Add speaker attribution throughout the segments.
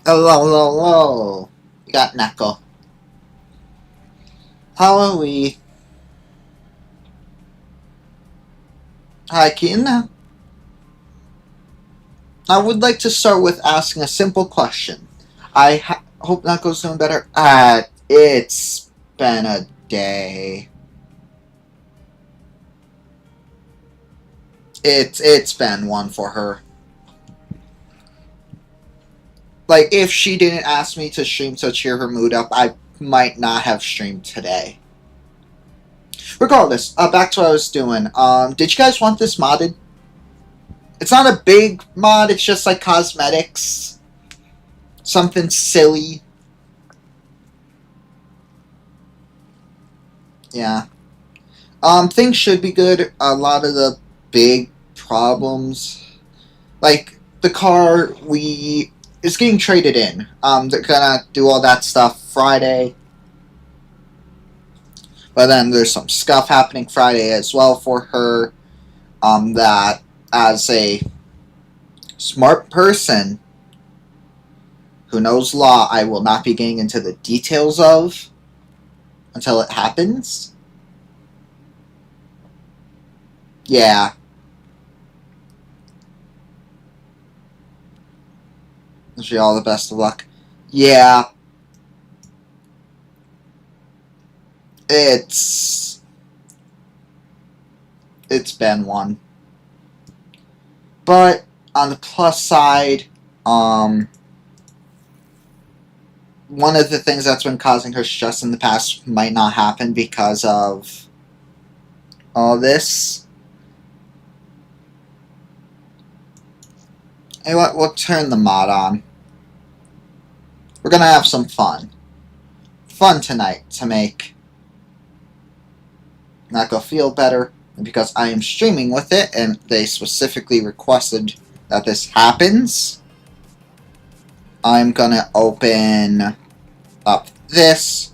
Speaker 1: Hello, hello, hello. We got Neko. How are we? Hi, Kina. I would like to start with asking a simple question. Hope Neko's doing better. It's been a day. It's been one for her. Like, if she didn't ask me to stream to cheer her mood up, I might not have streamed today. Regardless, back to what I was doing. Did you guys want this modded? It's not a big mod, it's just like cosmetics. Something silly. Yeah. Things should be good. A lot of the big problems, like the car is getting traded in. They're gonna do all that stuff Friday. But then there's some stuff happening Friday as well for her. That as a smart person who knows law, I will not be getting into the details of until it happens. Yeah. Wish you all the best of luck. Yeah. It's been one. But on the plus side, one of the things that's been causing her stress in the past might not happen because of all this. Hey, what? We'll turn the mod on. We're gonna have some fun. Fun tonight to make Neko feel better. And because I am streaming with it, and they specifically requested that this happens, I'm gonna open up this,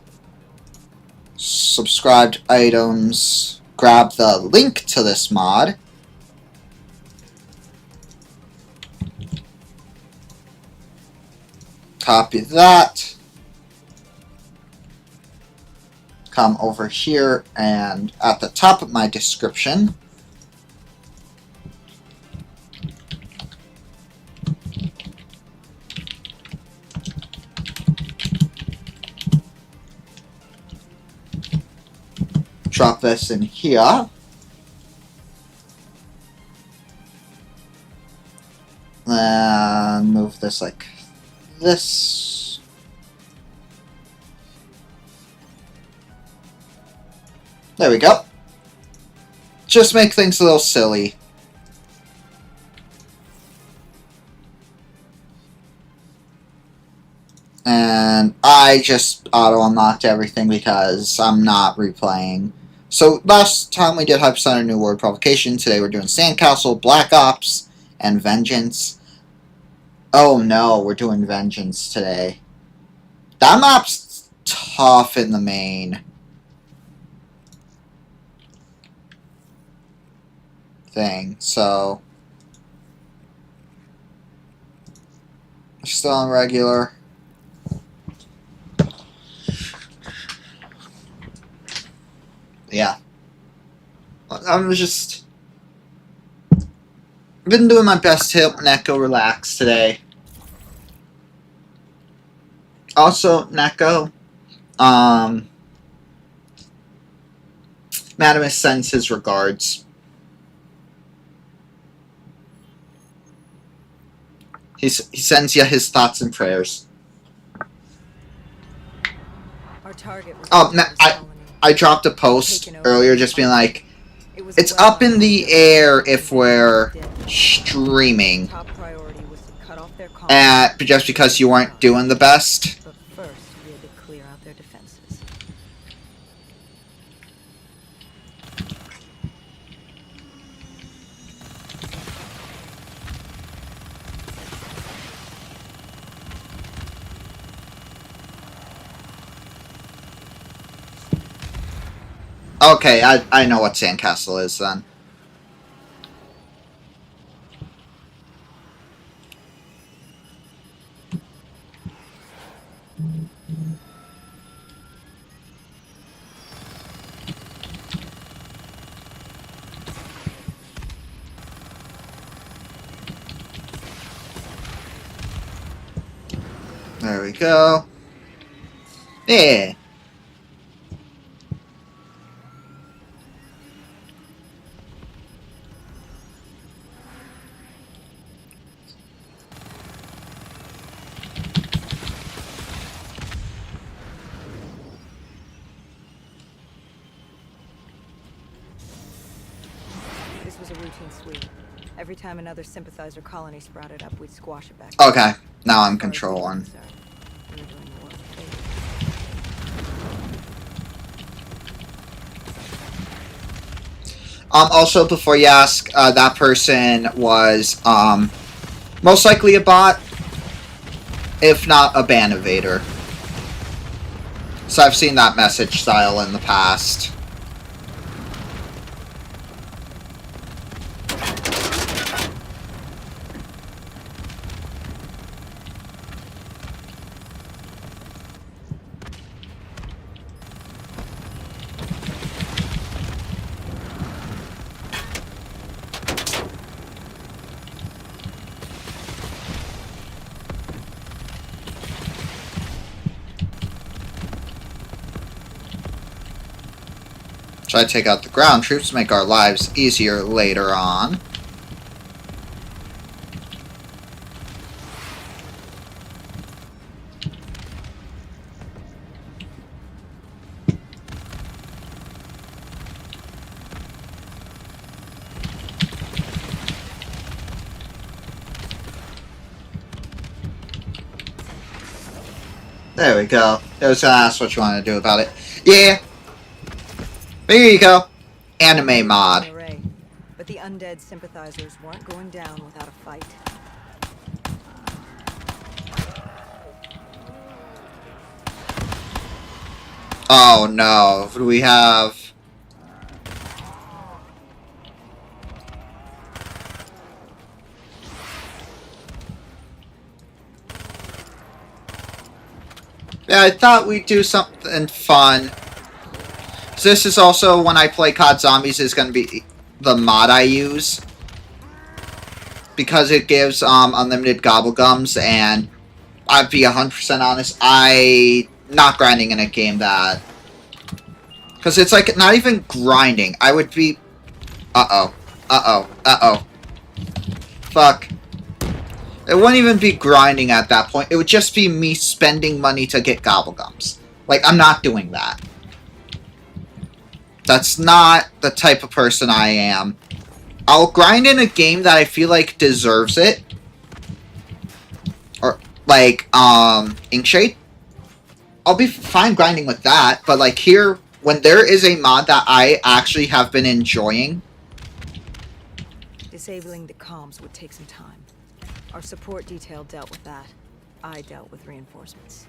Speaker 1: subscribed items, grab the link to this mod, copy that, come over here, and at the top of my description, drop this in here, and move this like this. There we go. Just make things a little silly. And I just auto-unlocked everything because I'm not replaying. So last time we did Hypercenter New World Provocation. Today we're doing Sandcastle, Black Ops, and Vengeance. Oh no, we're doing Vengeance today. That map's tough in the main thing, so still on regular. Yeah. I'm just been doing my best to help Neko relax today. Also, Neko, Madamus sends his regards. He sends you his thoughts and prayers.
Speaker 2: Our target was
Speaker 1: I dropped a post earlier just being like, it's up in the air if we're streaming. Just because you weren't doing the best.
Speaker 2: But first, we had to clear out their defenses.
Speaker 1: Okay, I know what Sandcastle is then. There we go. Yeah.
Speaker 2: This was a routine sweep. Every time another sympathizer colony sprouted up, we'd squash it back.
Speaker 1: Okay, now I'm controlling. Also, before you ask, that person was, most likely a bot, if not a ban evader. So I've seen that message style in the past. Try to take out the ground troops to make our lives easier later on. There we go. I was gonna ask what you want to do about it. Yeah. There you go. Anime mod.
Speaker 2: Array, but the undead sympathizers weren't going down without a fight.
Speaker 1: Oh no. What do we have? Yeah, I thought we'd do something fun. So this is also when I play COD Zombies is going to be the mod I use. Because it gives unlimited gobblegums, and I'd be 100% honest, I not grinding in a game that... Because it's like not even grinding. I would be... Uh-oh. Uh-oh. Uh-oh. Fuck. It wouldn't even be grinding at that point. It would just be me spending money to get gobblegums. Like, I'm not doing that. That's not the type of person I am. I'll grind in a game that I feel like deserves it. Or, like, Inkshade. I'll be fine grinding with that, but, like, here, when there is a mod that I actually have been enjoying...
Speaker 2: Disabling the comms would take some time. Our support detail dealt with that. I dealt with reinforcements.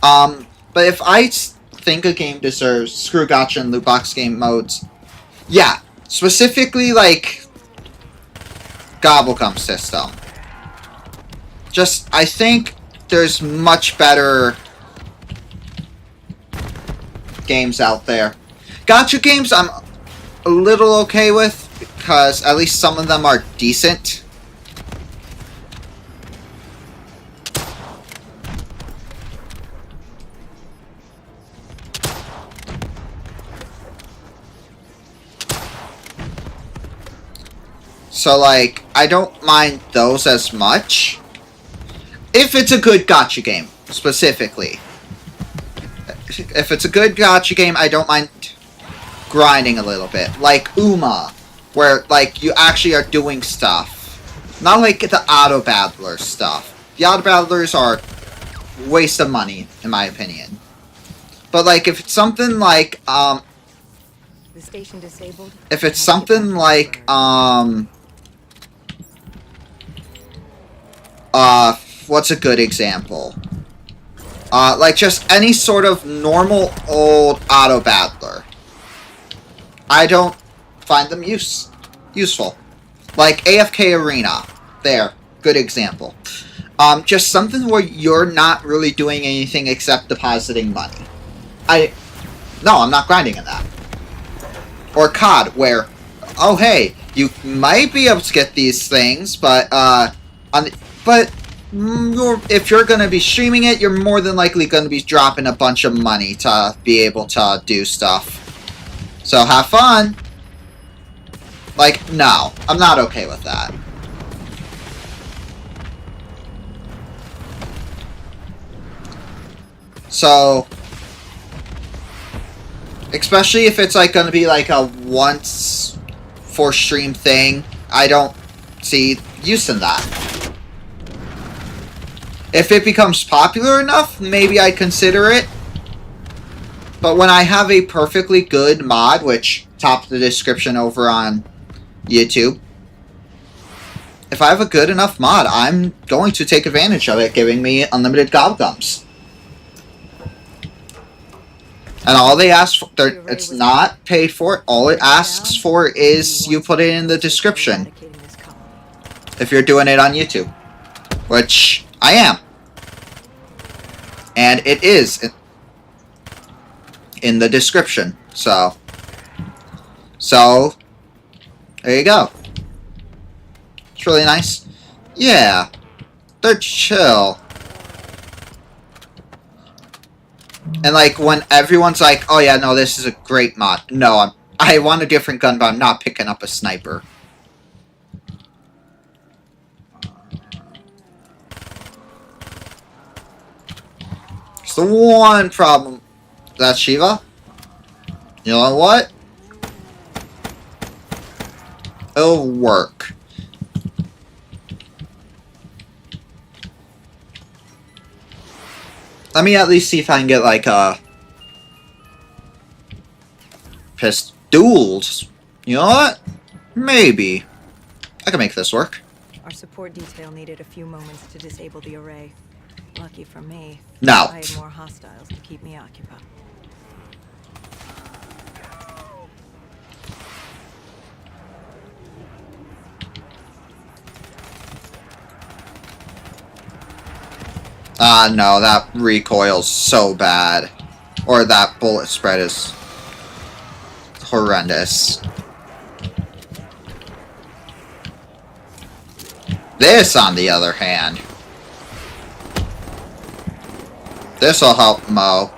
Speaker 1: But if I think a game deserves screw gotcha and loot box game modes, yeah, specifically, like, gobblegum system. Just, I think there's much better games out there. Gotcha games I'm a little okay with, because at least some of them are decent. So, like, I don't mind those as much. If it's a good gotcha game, specifically. If it's a good gotcha game, I don't mind grinding a little bit. Like Uma, where, like, you actually are doing stuff. Not like the auto-battler stuff. The auto-battlers are a waste of money, in my opinion. But, like, if it's something like,
Speaker 2: The station disabled.
Speaker 1: if it's something like, what's a good example? Like just any sort of normal old auto-battler. I don't find them useful. Like AFK Arena. There. Good example. Just something where you're not really doing anything except depositing money. No, I'm not grinding in that. Or COD, where, oh hey, you might be able to get these things, but, if you're going to be streaming it, you're more than likely going to be dropping a bunch of money to be able to do stuff. So have fun. Like, no, I'm not okay with that. So, especially if it's like going to be like a once for stream thing, I don't see use in that. If it becomes popular enough, maybe I'd consider it. But when I have a perfectly good mod, which top of the description over on YouTube, if I have a good enough mod, I'm going to take advantage of it, giving me unlimited gobblegums. And all they ask for, it's not paid for it. All it asks for is you put it in the description. If you're doing it on YouTube. Which I am. And it is in the description. So, there you go. It's really nice. Yeah. They're chill. And like when everyone's like, oh yeah, no, this is a great mod. No, I want a different gun, but I'm not picking up a sniper. It's the one problem. That's Shiva? You know what? It'll work. Let me at least see if I can get like a pistols. You know what? Maybe I can make this work.
Speaker 2: Our support detail needed a few moments to disable the array. Lucky for me,
Speaker 1: No.
Speaker 2: I had more hostiles to keep me occupied.
Speaker 1: No, that recoil's so bad. Or that bullet spread is horrendous. This, on the other hand. This'll help Mo.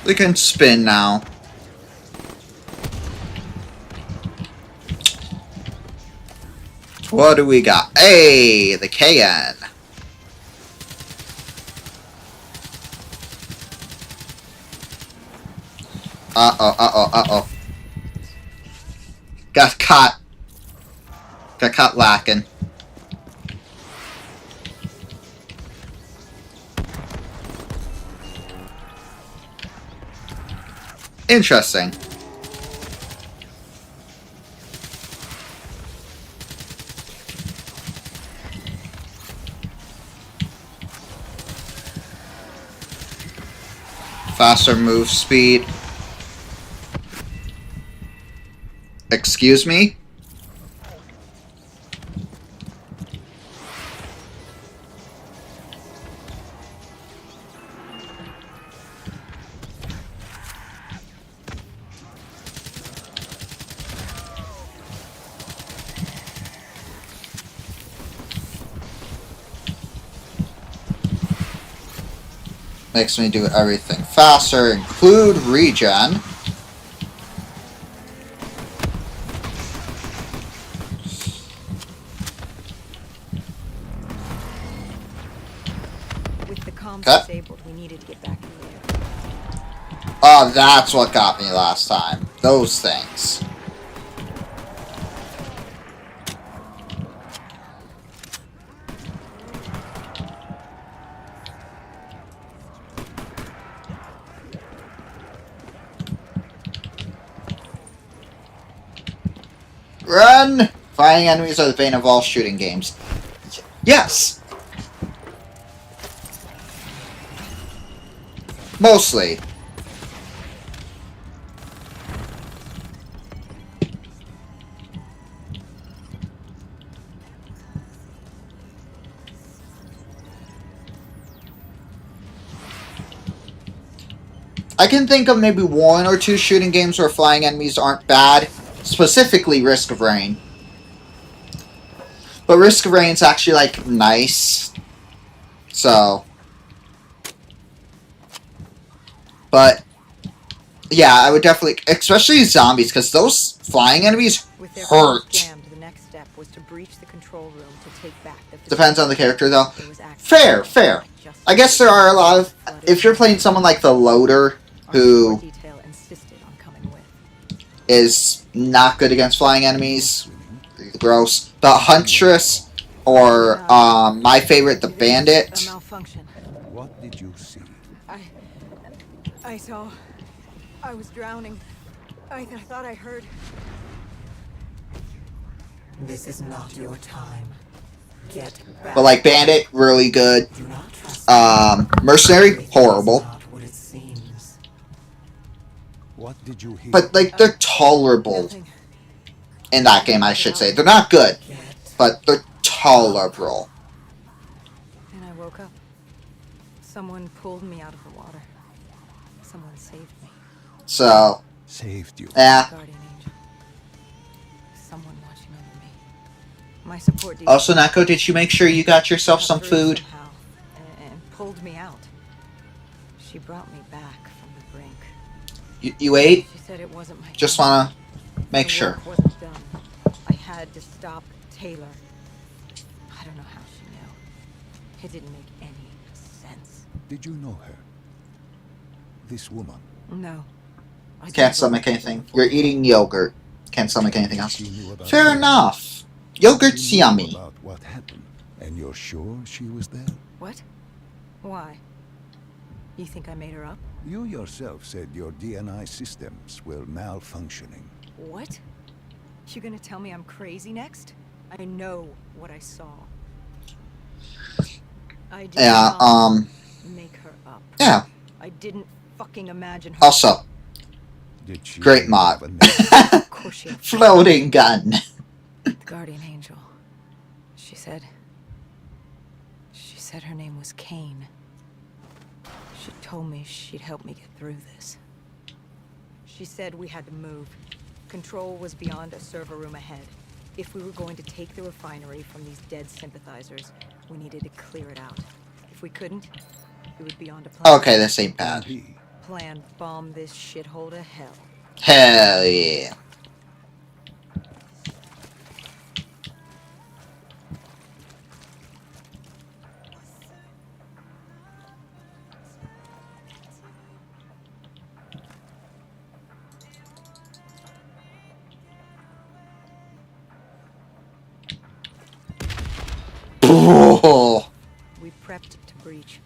Speaker 1: We can spin now. What do we got? Hey, the KN. Uh-oh. Got caught. Got caught lacking. Interesting. Faster move speed. Excuse me? Makes me do everything faster, include regen.
Speaker 2: With the comms
Speaker 1: Okay.
Speaker 2: disabled, we needed to get back in the air.
Speaker 1: Oh, that's what got me last time. Those things. Run! Fighting enemies are the bane of all shooting games. Yes! Mostly. I can think of maybe one or two shooting games where flying enemies aren't bad. Specifically Risk of Rain. But Risk of Rain's actually, like, nice. So. But, yeah, I would definitely, especially zombies, because those flying enemies
Speaker 2: With their
Speaker 1: hurt.
Speaker 2: jammed, the next step was to breach the control room to take back the
Speaker 1: Depends on the character, though.
Speaker 2: There was access
Speaker 1: Fair, fair.
Speaker 2: just
Speaker 1: I guess there are a lot of, if you're playing someone like the Loader,
Speaker 2: our
Speaker 1: who
Speaker 2: support detail insisted on coming with.
Speaker 1: is not good against flying enemies, gross. The Huntress, or my favorite, the
Speaker 2: A
Speaker 1: Bandit.
Speaker 2: malfunction.
Speaker 3: What did you see?
Speaker 2: I saw. I was drowning. I thought I heard.
Speaker 4: This is not your time. Get back.
Speaker 1: But like Bandit, really good.
Speaker 4: Do not trust
Speaker 1: Mercenary,
Speaker 4: Everything is
Speaker 1: horrible.
Speaker 4: not what it seems.
Speaker 3: What did you hear?
Speaker 1: But like they're tolerable
Speaker 2: Nothing.
Speaker 1: in that game, I should say. They're not good,
Speaker 4: Get
Speaker 1: but they're tolerable.
Speaker 2: And I woke up. Someone pulled me out of the water. Someone saved me.
Speaker 1: So,
Speaker 3: Saved you.
Speaker 1: yeah.
Speaker 2: Guardian angel. Someone watching over me. My support detail
Speaker 1: Also, Neko, did you make sure you got yourself
Speaker 2: got
Speaker 1: some
Speaker 2: through
Speaker 1: food?
Speaker 2: somehow and pulled me out. She brought me back from the brink.
Speaker 1: You ate?
Speaker 2: She said it wasn't my
Speaker 1: Just
Speaker 2: time.
Speaker 1: wanna Make
Speaker 2: The
Speaker 1: sure.
Speaker 2: work wasn't done. I had to stop Taylor. I don't know how she knew. It didn't make any sense.
Speaker 3: Did you know her? This woman.
Speaker 2: No. I
Speaker 1: Can't
Speaker 2: never
Speaker 1: stomach
Speaker 2: met her
Speaker 1: anything.
Speaker 2: before.
Speaker 1: You're eating yogurt. Can't stomach anything else.
Speaker 3: She knew about
Speaker 1: Fair
Speaker 3: you.
Speaker 1: enough. Yogurt's
Speaker 3: She knew
Speaker 1: yummy.
Speaker 3: about what happened. And you're sure she was there?
Speaker 2: What? Why? You think I made her up?
Speaker 3: You yourself said your DNI systems were malfunctioning.
Speaker 2: What? You gonna tell me I'm crazy next? I know what I saw. I did
Speaker 1: Yeah,
Speaker 2: not make her up.
Speaker 1: Yeah.
Speaker 2: I didn't fucking imagine her.
Speaker 1: Also,
Speaker 3: Did she
Speaker 1: great
Speaker 3: have
Speaker 1: mod.
Speaker 3: a name?
Speaker 2: Of course she had
Speaker 1: Floating gun.
Speaker 2: the guardian angel. She said her name was Kane. She told me she'd help me get through this. She said we had to move. Control was beyond a server room ahead. If we were going to take the refinery from these dead sympathizers, we needed to clear it out. If we couldn't, it would be on to plan.
Speaker 1: Okay, this ain't bad.
Speaker 3: B.
Speaker 2: Plan bomb this shithole to hell.
Speaker 1: Hell yeah. Oh.
Speaker 2: We prepped to breach,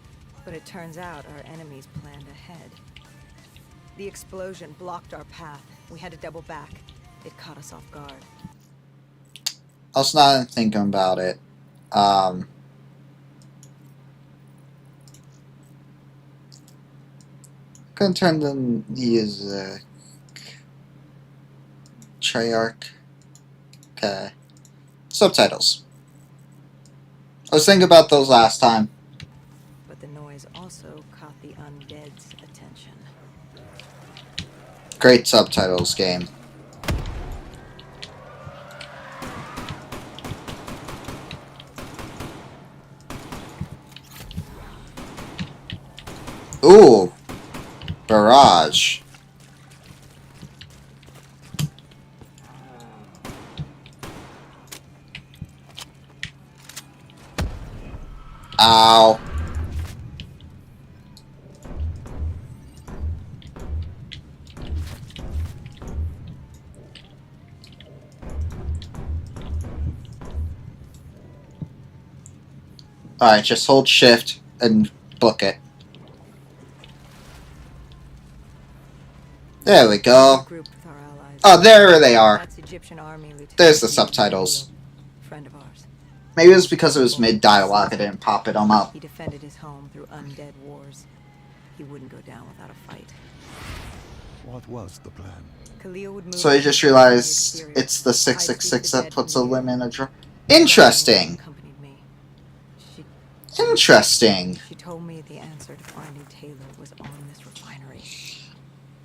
Speaker 2: but it turns out our enemies planned ahead. The explosion blocked our path. We had to double back. It caught us off guard.
Speaker 1: I was not thinking about it. Gonna turn the music. Treyarch. Okay. Subtitles. I was thinking about those last time.
Speaker 2: But the noise also caught the undead's attention.
Speaker 1: Great subtitles game. Ooh. Barrage. Ow. Alright, just hold shift and book it. There we go.
Speaker 2: Grouped with our allies.
Speaker 1: Oh, there they are.
Speaker 2: That's Egyptian army lieutenant.
Speaker 1: There's the subtitles.
Speaker 2: Friend of ours.
Speaker 1: Maybe it was because it was mid-dialogue I didn't pop it on up.
Speaker 2: He defended his home through undead wars. He wouldn't go down without a fight.
Speaker 3: What was the plan?
Speaker 2: Khalil would move
Speaker 1: So I just realized it's the 666 that puts a limit in a draw. Interesting.
Speaker 2: Accompanied me. She
Speaker 1: Interesting.
Speaker 2: told me the answer to finding Taylor was on this refinery.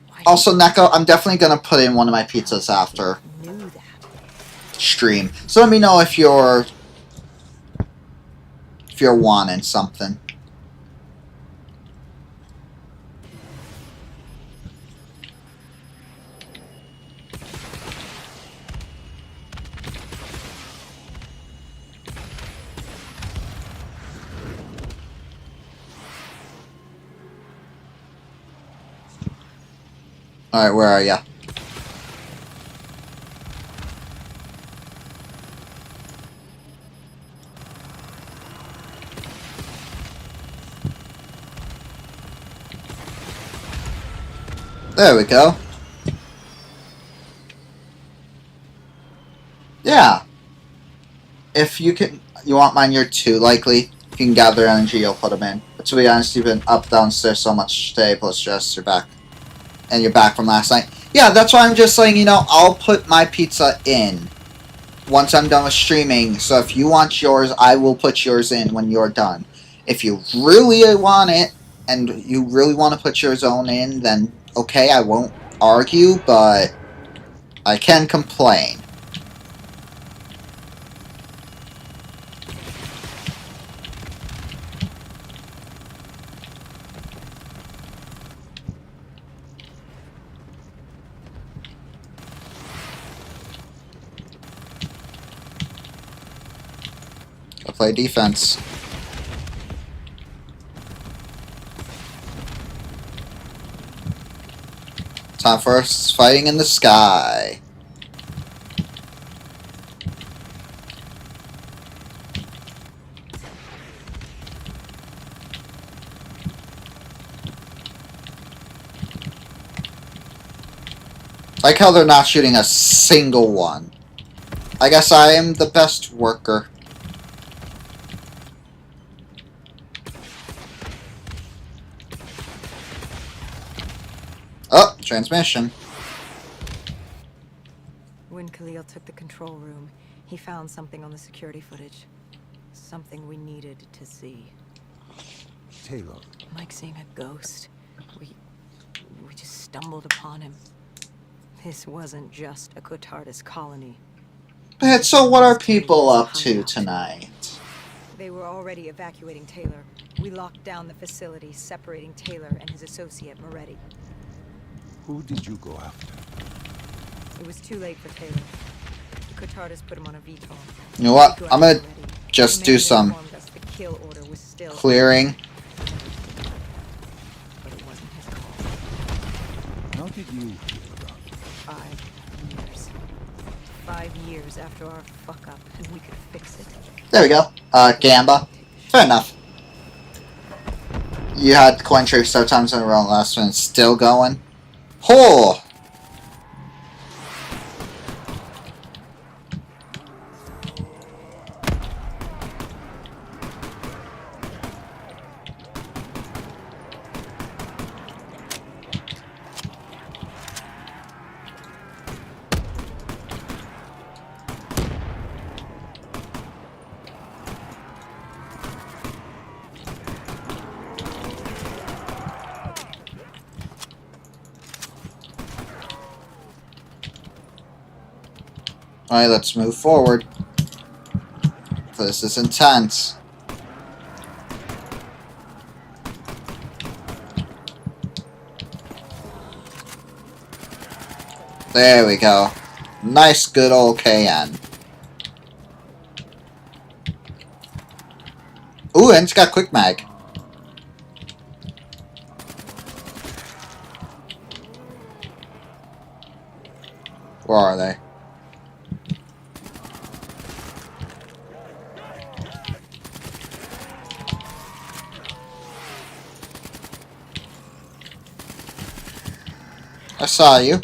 Speaker 2: Why
Speaker 1: Also, Neko, I'm definitely gonna put in one of my pizzas after
Speaker 2: knew that?
Speaker 1: stream. So let me know if you're wanting something. Alright, where are ya? There we go. Yeah. If you want mine, you're too likely. If you can gather energy, you'll put them in. But to be honest, you've been up downstairs so much today, plus stress, you're back. And you're back from last night. Yeah, that's why I'm just saying, you know, I'll put my pizza in once I'm done with streaming. So if you want yours, I will put yours in when you're done. If you really want it, and you really want to put yours own in, then okay, I won't argue, but I can complain. play defense. Time for us fighting in the sky. Like how they're not shooting a single one. I guess I am the best worker. Oh, transmission.
Speaker 2: When Khalil took the control room, he found something on the security footage. Something we needed to see.
Speaker 3: Taylor.
Speaker 2: Like seeing a ghost. We just stumbled upon him. This wasn't just a Cotardis colony.
Speaker 1: But so what are people up to tonight?
Speaker 2: They were already evacuating Taylor. We locked down the facility, separating Taylor and his associate, Moretti.
Speaker 3: Who did you go after?
Speaker 2: It was too late for Taylor. The Cotardis put him on a VTOL.
Speaker 1: You know what? I'm gonna just do some
Speaker 2: the kill order was still
Speaker 1: clearing.
Speaker 2: But it wasn't his call.
Speaker 3: How did you hear about it?
Speaker 2: 5 years. 5 years after our fuck up, and we could fix it.
Speaker 1: There we go. Gamba. Fair enough. You had coin trick so times in a row last one. Still going. Oh! Alright, let's move forward. This is intense. There we go. Nice good old KN. Ooh, and it's got quick mag. Where are they? I saw you.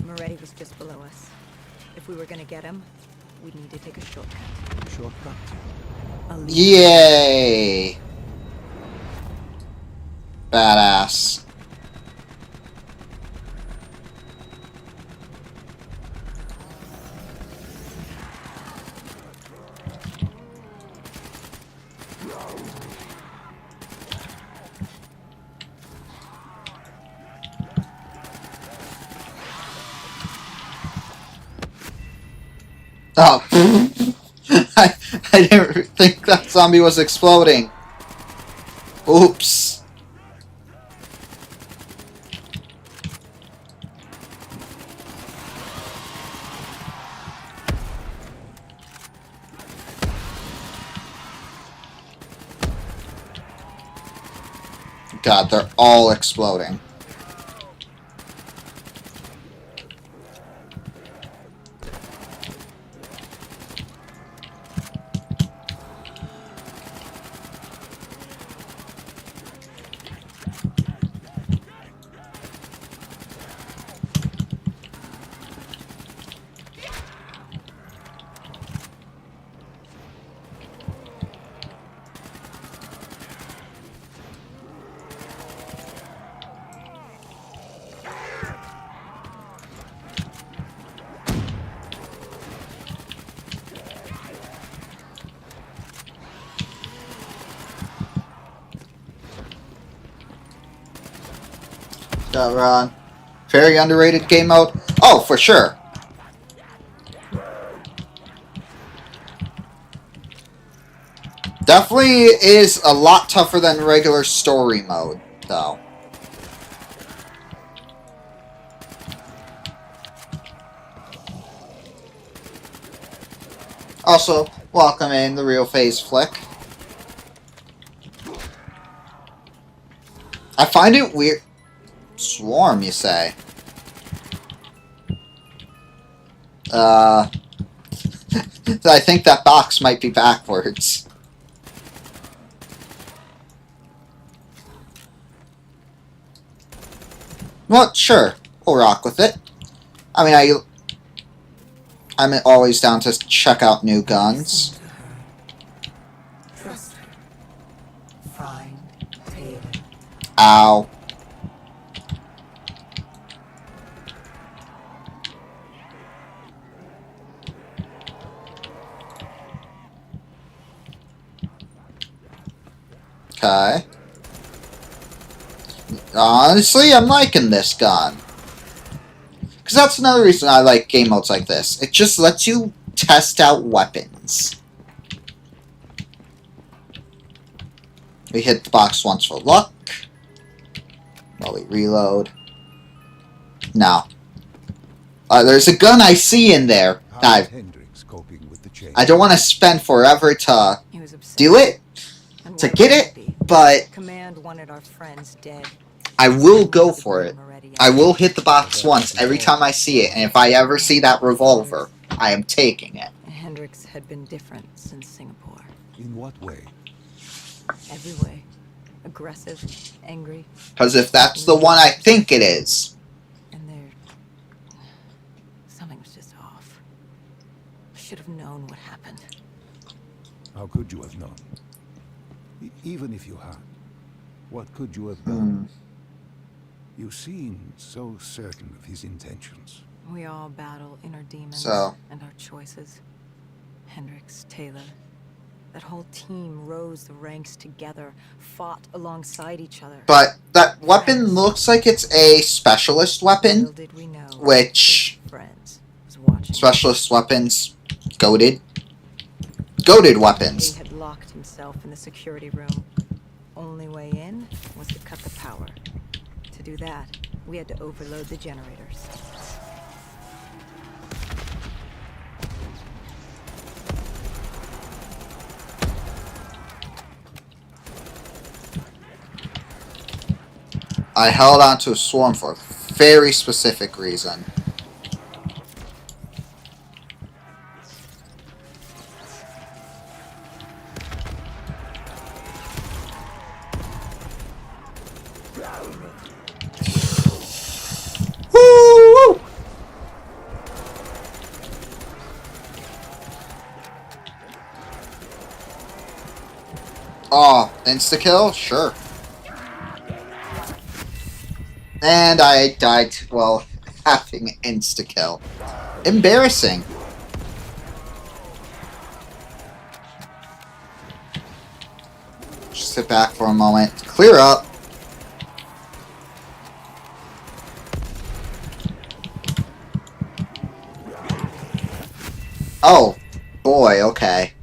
Speaker 2: Moretti was just below us. If we were gonna get him, we'd need to take a shortcut.
Speaker 3: Shortcut.
Speaker 2: A lead.
Speaker 1: Yay! Badass. Oh. I didn't think that zombie was exploding. Oops. God, they're all exploding. Got Ron. Very underrated game mode. Oh, for sure. Definitely is a lot tougher than regular story mode. though. Also, welcome in the Real Phase Flick. I find it weird. Swarm, you say? I think that box might be backwards. Well, sure. We'll rock with it. I mean, I'm always down to check out new guns.
Speaker 4: Trust her. Find Taylor.
Speaker 1: Ow. Okay. Honestly, I'm liking this gun. Because that's another reason I like game modes like this. It just lets you test out weapons. We hit the box once for luck. While we reload. Now. There's a gun I see in there.
Speaker 3: How's Hendrix coping with the change?
Speaker 1: I don't want to spend forever to do it. To get it. But
Speaker 2: Command wanted our friends dead.
Speaker 1: I will go for it. I will hit the box once every time I see it, and if I ever see that revolver, I am taking it.
Speaker 2: Hendrix had been different since Singapore.
Speaker 3: In what way?
Speaker 2: Every way. Aggressive, angry,
Speaker 1: Because if that's the one I think it is,
Speaker 2: and something was just off. I should have known what happened.
Speaker 3: How could you have known? Even if you had, what could you have done? You seem so certain of his intentions.
Speaker 2: We all battle inner demons and our choices. Hendrix, Taylor, that whole team rose the ranks together, fought alongside each other.
Speaker 1: but that weapon looks like it's a specialist weapon,
Speaker 2: Little did we know
Speaker 1: which
Speaker 2: friends was watching.
Speaker 1: specialist weapons, goated weapons.
Speaker 2: He had locked himself in the security room. Only way in was to cut the power. To do that, we had to overload the generators.
Speaker 1: I held on to a swarm for a very specific reason. Woo! Oh, insta-kill? Sure. And I died while having insta-kill. Embarrassing. Just sit back for a moment. Clear up. Oh, boy, okay.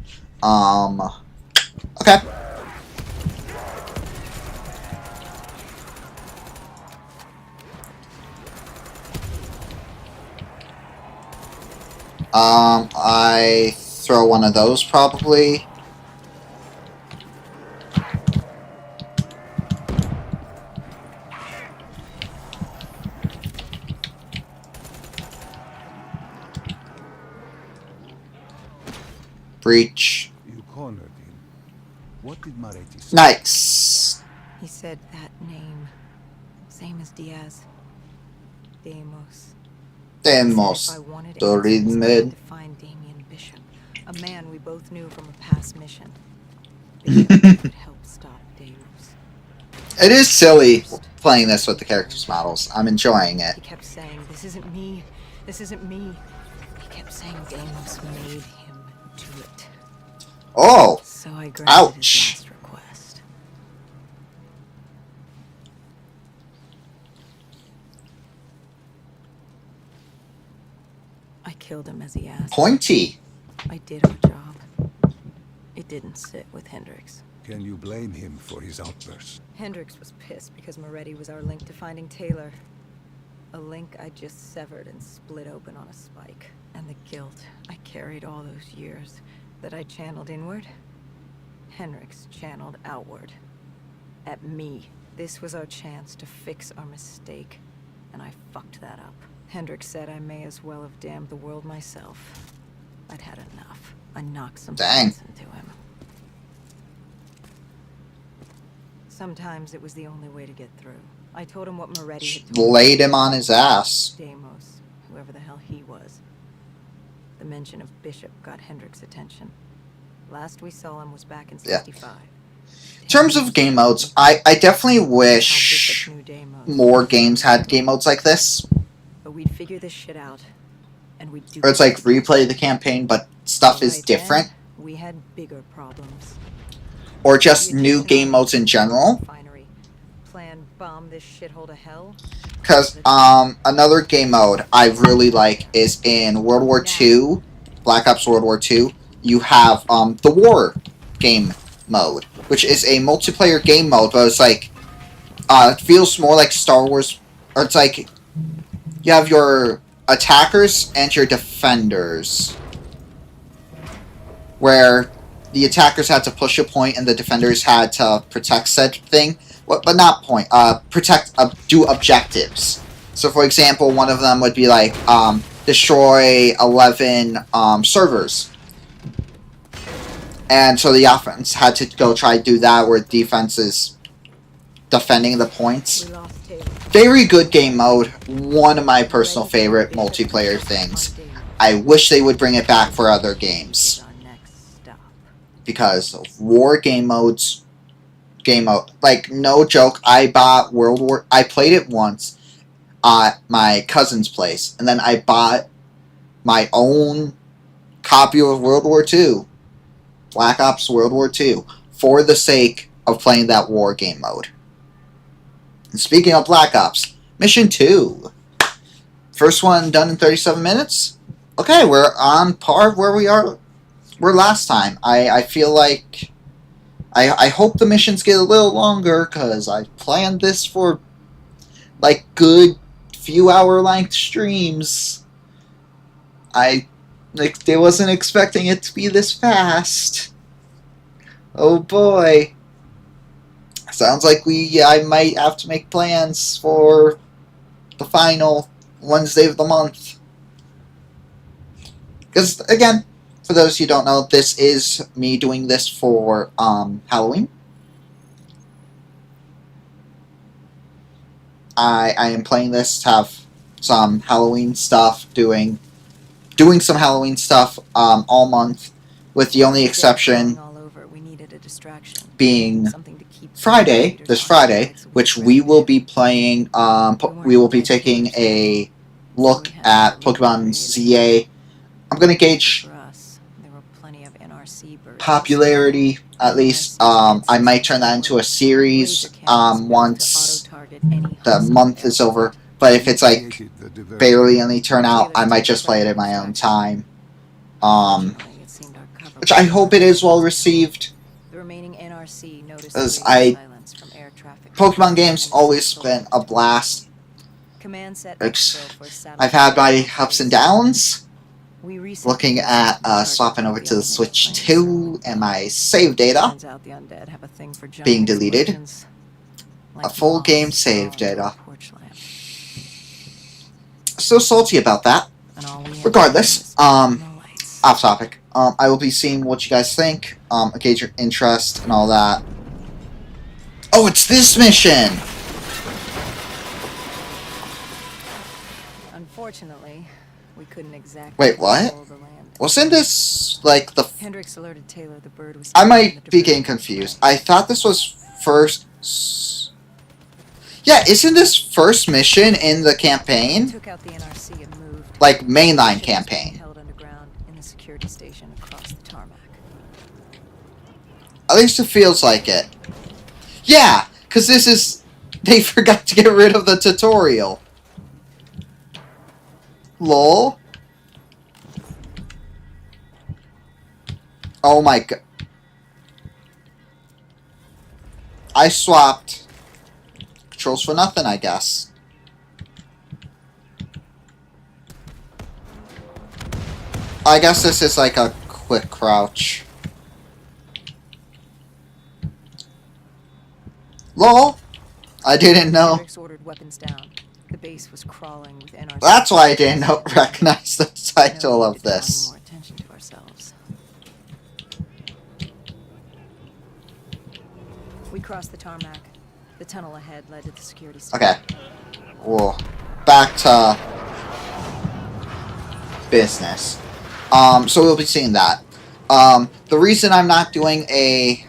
Speaker 1: Okay. I throw one of those probably. Breach.
Speaker 3: You cornered him. What did Moretti say?
Speaker 1: Nice.
Speaker 2: He said that name, same as Diaz. Deimos.
Speaker 1: Demos.
Speaker 2: If I wanted
Speaker 1: The
Speaker 2: answers, I
Speaker 1: rhythm.
Speaker 2: had to find Damien Bishop, a man we both knew from a past mission. Bishop could help stop Deimos.
Speaker 1: It is silly playing this with the characters models. I'm enjoying it.
Speaker 2: He kept saying, "This isn't me. This isn't me." He kept saying Deimos made him do it.
Speaker 1: Oh!
Speaker 2: So I granted
Speaker 1: Ouch.
Speaker 2: his last request. I killed him as he asked.
Speaker 1: Pointy.
Speaker 2: I did our job. It didn't sit with Hendrix.
Speaker 3: Can you blame him for his outburst?
Speaker 2: Hendricks was pissed because Moretti was our link to finding Taylor. A link I just severed and split open on a spike. And the guilt I carried all those years that I channeled inward, Hendricks channeled outward. At me. This was our chance to fix our mistake, and I fucked that up. Hendricks said I may as well have damned the world myself. I'd had enough. I knocked some sense into him. Sometimes it was the only way to get through. I told him what Moretti had told me.
Speaker 1: Laid him on his ass.
Speaker 2: Deimos, whoever the hell he was. The mention of Bishop got Hendricks' attention. Last we saw him was back in 65.
Speaker 1: In terms of game modes, I definitely wish more games had game modes like this.
Speaker 2: But we'd figure this shit out, and we'd do.
Speaker 1: Or it's like replay the campaign, but stuff is
Speaker 2: Right
Speaker 1: different.
Speaker 2: then, we had bigger problems.
Speaker 1: Or just new game modes in general.
Speaker 2: Refinery. Plan bomb this shithole to hell.
Speaker 1: Because another game mode I really like is in World War II, Black Ops World War II. You have the War game mode, which is a multiplayer game mode, but it's like it feels more like Star Wars, or it's like you have your attackers and your defenders, where the attackers had to push a point and the defenders had to protect said thing, but not point, do objectives. So for example, one of them would be like destroy 11 servers. And so the offense had to go try to do that, where defense is defending the points.
Speaker 2: We lost Taylor.
Speaker 1: Very good game mode. One of my personal favorite multiplayer things. I wish they would bring it back for other games.
Speaker 2: Our next stop.
Speaker 1: Because war game modes... Like, no joke, I bought I played it once at my cousin's place. And then I bought my own copy of World War II. Black Ops World War II, for the sake of playing that war game mode. And speaking of Black Ops, Mission 2. First one done in 37 minutes? Okay, we're on par where we're last time. I feel like... I hope the missions get a little longer, because I planned this for, like, good few hour length streams. I wasn't expecting it to be this fast. Oh boy. Sounds like I might have to make plans for the final Wednesday of the month. Because, again, for those who don't know, this is me doing this for Halloween. I am playing this to have some Halloween stuff, doing some Halloween stuff all month, with the only exception being Friday, this Friday, which we will be playing, we will be taking a look at Pokemon ZA. I'm going to gauge popularity, at least. I might turn that into a series once the month is over. But if it's like barely any turnout, I might just play it at my own time. Which I hope it is well received. As Pokemon games always been a blast. I've had my ups and downs. Looking at swapping over to the Switch 2 and my save data being deleted. A full game save data. So salty about that. Regardless, off topic. I will be seeing what you guys think, gauge your interest and all that. Oh, it's this mission!
Speaker 2: Unfortunately, we couldn't exactly.
Speaker 1: Wait, what? Wasn't this like the?
Speaker 2: Hendricks alerted Taylor the bird was.
Speaker 1: I might be getting confused. I thought this was first. Yeah, isn't this first mission in the campaign?
Speaker 2: Took out the NRC and moved.
Speaker 1: Like mainline campaign.
Speaker 2: Held underground in the security station across the tarmac.
Speaker 1: At least it feels like it. Yeah, because this is... They forgot to get rid of the tutorial. Lol. Oh my god. I swapped controls for nothing, I guess. I guess this is like a quick crouch. Lol! I didn't know.
Speaker 2: Hendricks ordered weapons down. The base was crawling with NRC.
Speaker 1: That's why I didn't recognize the title
Speaker 2: No
Speaker 1: of
Speaker 2: need to draw any
Speaker 1: this.
Speaker 2: more attention to ourselves. We crossed the tarmac. The tunnel ahead led to the security station.
Speaker 1: Okay. Whoa. Back to business. So we'll be seeing that. The reason I'm not doing a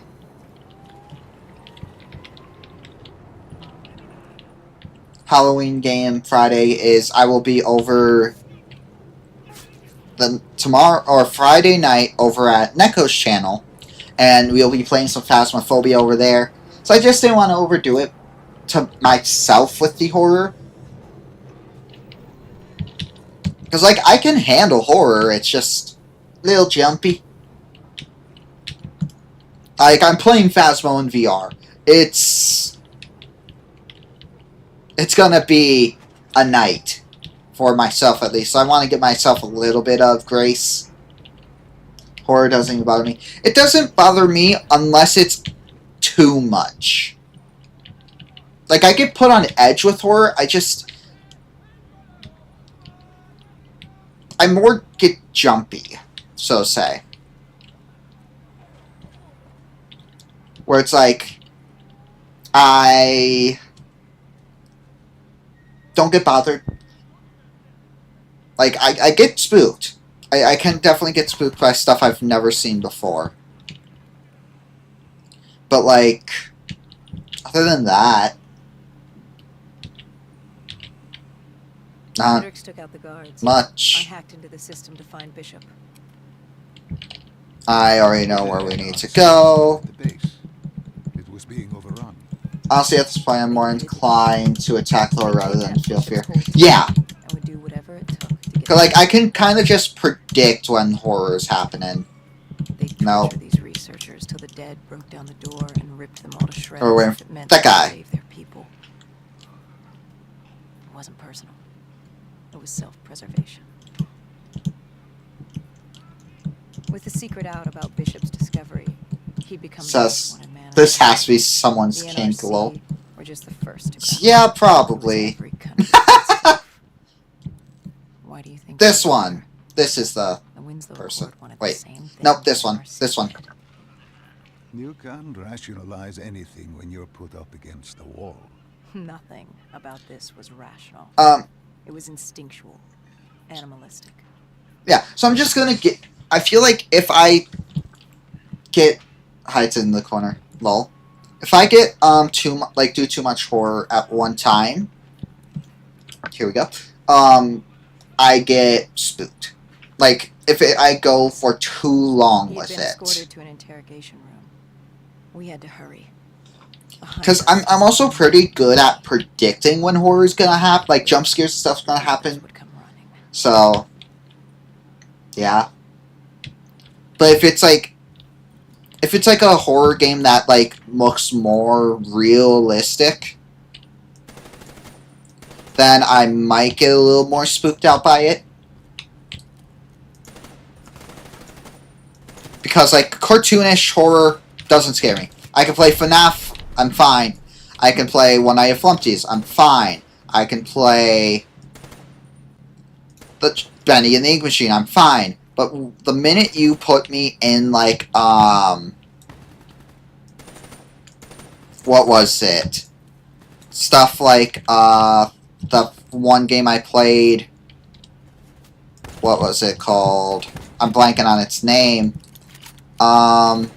Speaker 1: Halloween game Friday is I will be over the tomorrow or Friday night over at Neko's channel, and we'll be playing some Phasmophobia over there. So I just didn't want to overdo it to myself with the horror. Because, like, I can handle horror, it's just a little jumpy. Like, I'm playing Phasmo in VR. It's gonna be a night. For myself, at least. So I want to give myself a little bit of grace. Horror doesn't even bother me. It doesn't bother me unless it's too much. Like, I get put on edge with horror, I more get jumpy, so to say. Where it's like, I don't get bothered. Like, I get spooked. I can definitely get spooked by stuff I've never seen before. But, like, other than that, not
Speaker 2: Hendricks took out the guards. I
Speaker 1: much.
Speaker 2: hacked into the system to find Bishop.
Speaker 1: I already know where we need to go.
Speaker 3: The base. It was being overrun.
Speaker 1: Honestly, at this point, I'm more inclined to attack Laura rather than feel fear.
Speaker 2: Bishop's
Speaker 1: Yeah,
Speaker 2: I would do whatever it took to get.
Speaker 1: 'cause, like, I can kind of just predict when horror is happening.
Speaker 2: They
Speaker 1: No.
Speaker 2: tortured these researchers till the dead broke down the door and ripped them all to shreds.
Speaker 1: Or where-
Speaker 2: if it meant
Speaker 1: that
Speaker 2: to
Speaker 1: guy.
Speaker 2: save their people. It wasn't personal. It was self-preservation. With the secret out about Bishop's discovery, he'd become the
Speaker 1: Sus.
Speaker 2: most wanted man.
Speaker 1: This has to be someone's
Speaker 2: The
Speaker 1: kink, lol.
Speaker 2: NRC were just the first to grab
Speaker 1: Yeah,
Speaker 2: him. It
Speaker 1: probably.
Speaker 2: was every country itself. Why do you think
Speaker 1: This
Speaker 2: they were?
Speaker 1: one. This is the
Speaker 2: The Winslow
Speaker 1: person.
Speaker 2: Report wanted
Speaker 1: Wait.
Speaker 2: the same thing
Speaker 1: Nope, this one.
Speaker 2: NRC
Speaker 1: This one.
Speaker 2: did.
Speaker 3: You can't rationalize anything when you're put up against the wall.
Speaker 2: Nothing about this was rational. It was instinctual, animalistic.
Speaker 1: Yeah, so I'm just gonna get... I feel like if I get... Hides in the corner. Lol. If I get, do too much horror at one time... Here we go. I get spooked. Like, if I go for too long
Speaker 2: He had
Speaker 1: with
Speaker 2: been
Speaker 1: it.
Speaker 2: escorted to an interrogation room. We had to hurry.
Speaker 1: Because I'm also pretty good at predicting when horror is gonna happen. Like, jump scares and stuff's gonna happen.
Speaker 2: Would come running.
Speaker 1: So... Yeah. But if it's like a horror game that, like, looks more realistic, then I might get a little more spooked out by it. Because, like, cartoonish horror doesn't scare me. I can play FNAF, I'm fine. I can play One Night at Flumpty's, I'm fine. I can play the Benny and the Ink Machine, I'm fine. But the minute you put me in, like, what was it? Stuff like, the one game I played, what was it called? I'm blanking on its name. The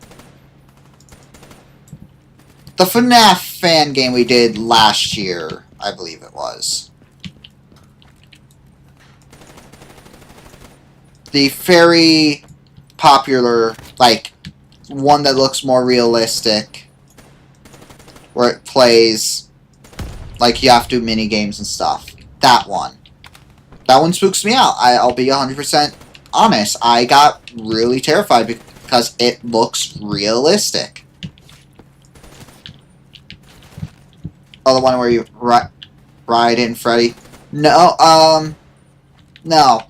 Speaker 1: FNAF fan game we did last year, I believe it was. The very popular, like, one that looks more realistic, where it plays, like, you have to do mini games and stuff. That one. That one spooks me out. I'll be 100% honest. I got really terrified because it looks realistic. Oh, the one where you ride in Freddy? No, no.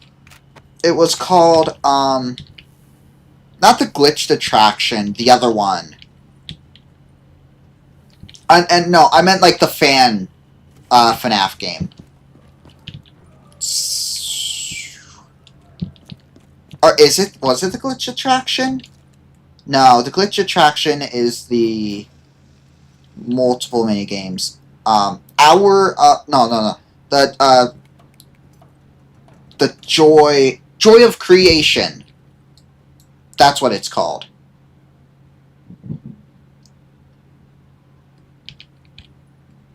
Speaker 1: It was called, not the glitched attraction, the other one. And no, I meant like the fan, FNAF game. Or was it the glitch attraction? No, the glitch attraction is the multiple mini games. No. The joy of creation. That's what it's called.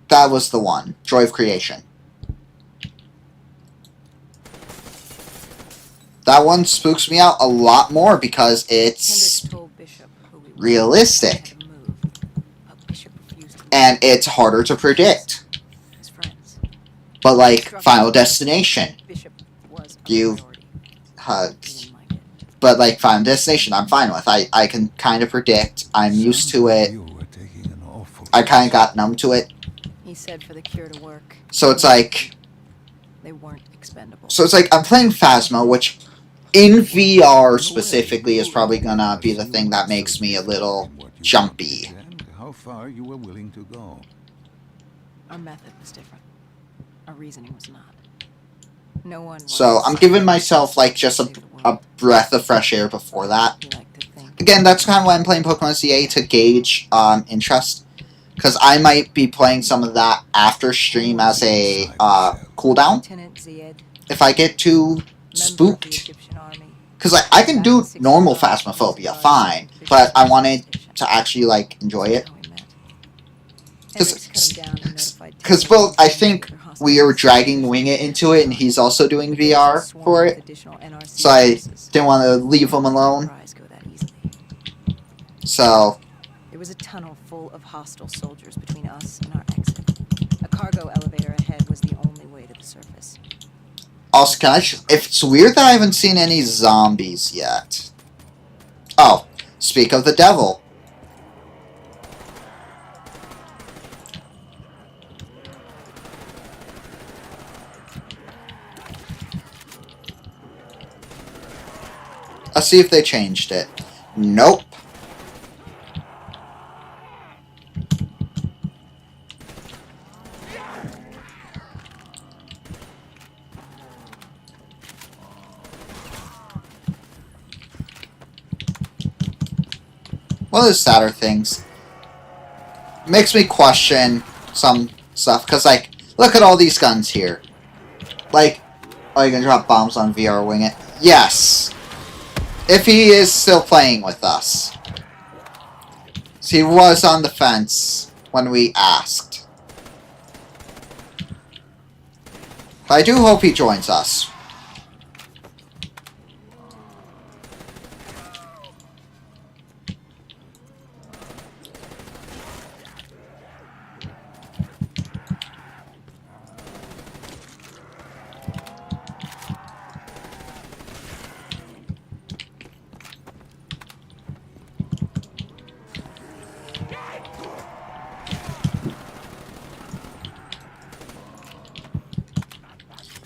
Speaker 1: That was the one. Joy of creation. That one spooks me out a lot more because it's realistic. And it's harder to predict. But like Final Destination, you but like Final Destination, I'm fine with. I can kind of predict. I'm used to it. I kind of got numb to it.
Speaker 2: He said for the cure to work.
Speaker 1: So it's like
Speaker 2: they weren't expendable.
Speaker 1: So it's like I'm playing Phasma, which in VR specifically is probably gonna be the thing that makes me a little jumpy.
Speaker 3: How far you were willing to go.
Speaker 2: Our method was different. Our reasoning was not. No one.
Speaker 1: So I'm giving myself like just a breath of fresh air before that. Again, that's kind of why I'm playing Pokemon ZA, to gauge interest. Because I might be playing some of that after stream as a cooldown. If I get too spooked. Because I can do normal Phasmophobia fine, but I wanted to actually like enjoy it. Because both, I think we are dragging Wing It into it, and he's also doing VR for it. So I didn't want to leave him alone. So
Speaker 2: there was a tunnel full of hostile soldiers between us and our exit. A cargo elevator ahead was the only way to the surface.
Speaker 1: Also, it's weird that I haven't seen any zombies yet. Oh, speak of the devil. Let's see if they changed it. Nope. One of the sadder things. Makes me question some stuff, because, like, look at all these guns here. Like, oh, you can drop bombs on VR Wing It. Yes! If he is still playing with us. So he was on the fence when we asked. But I do hope he joins us.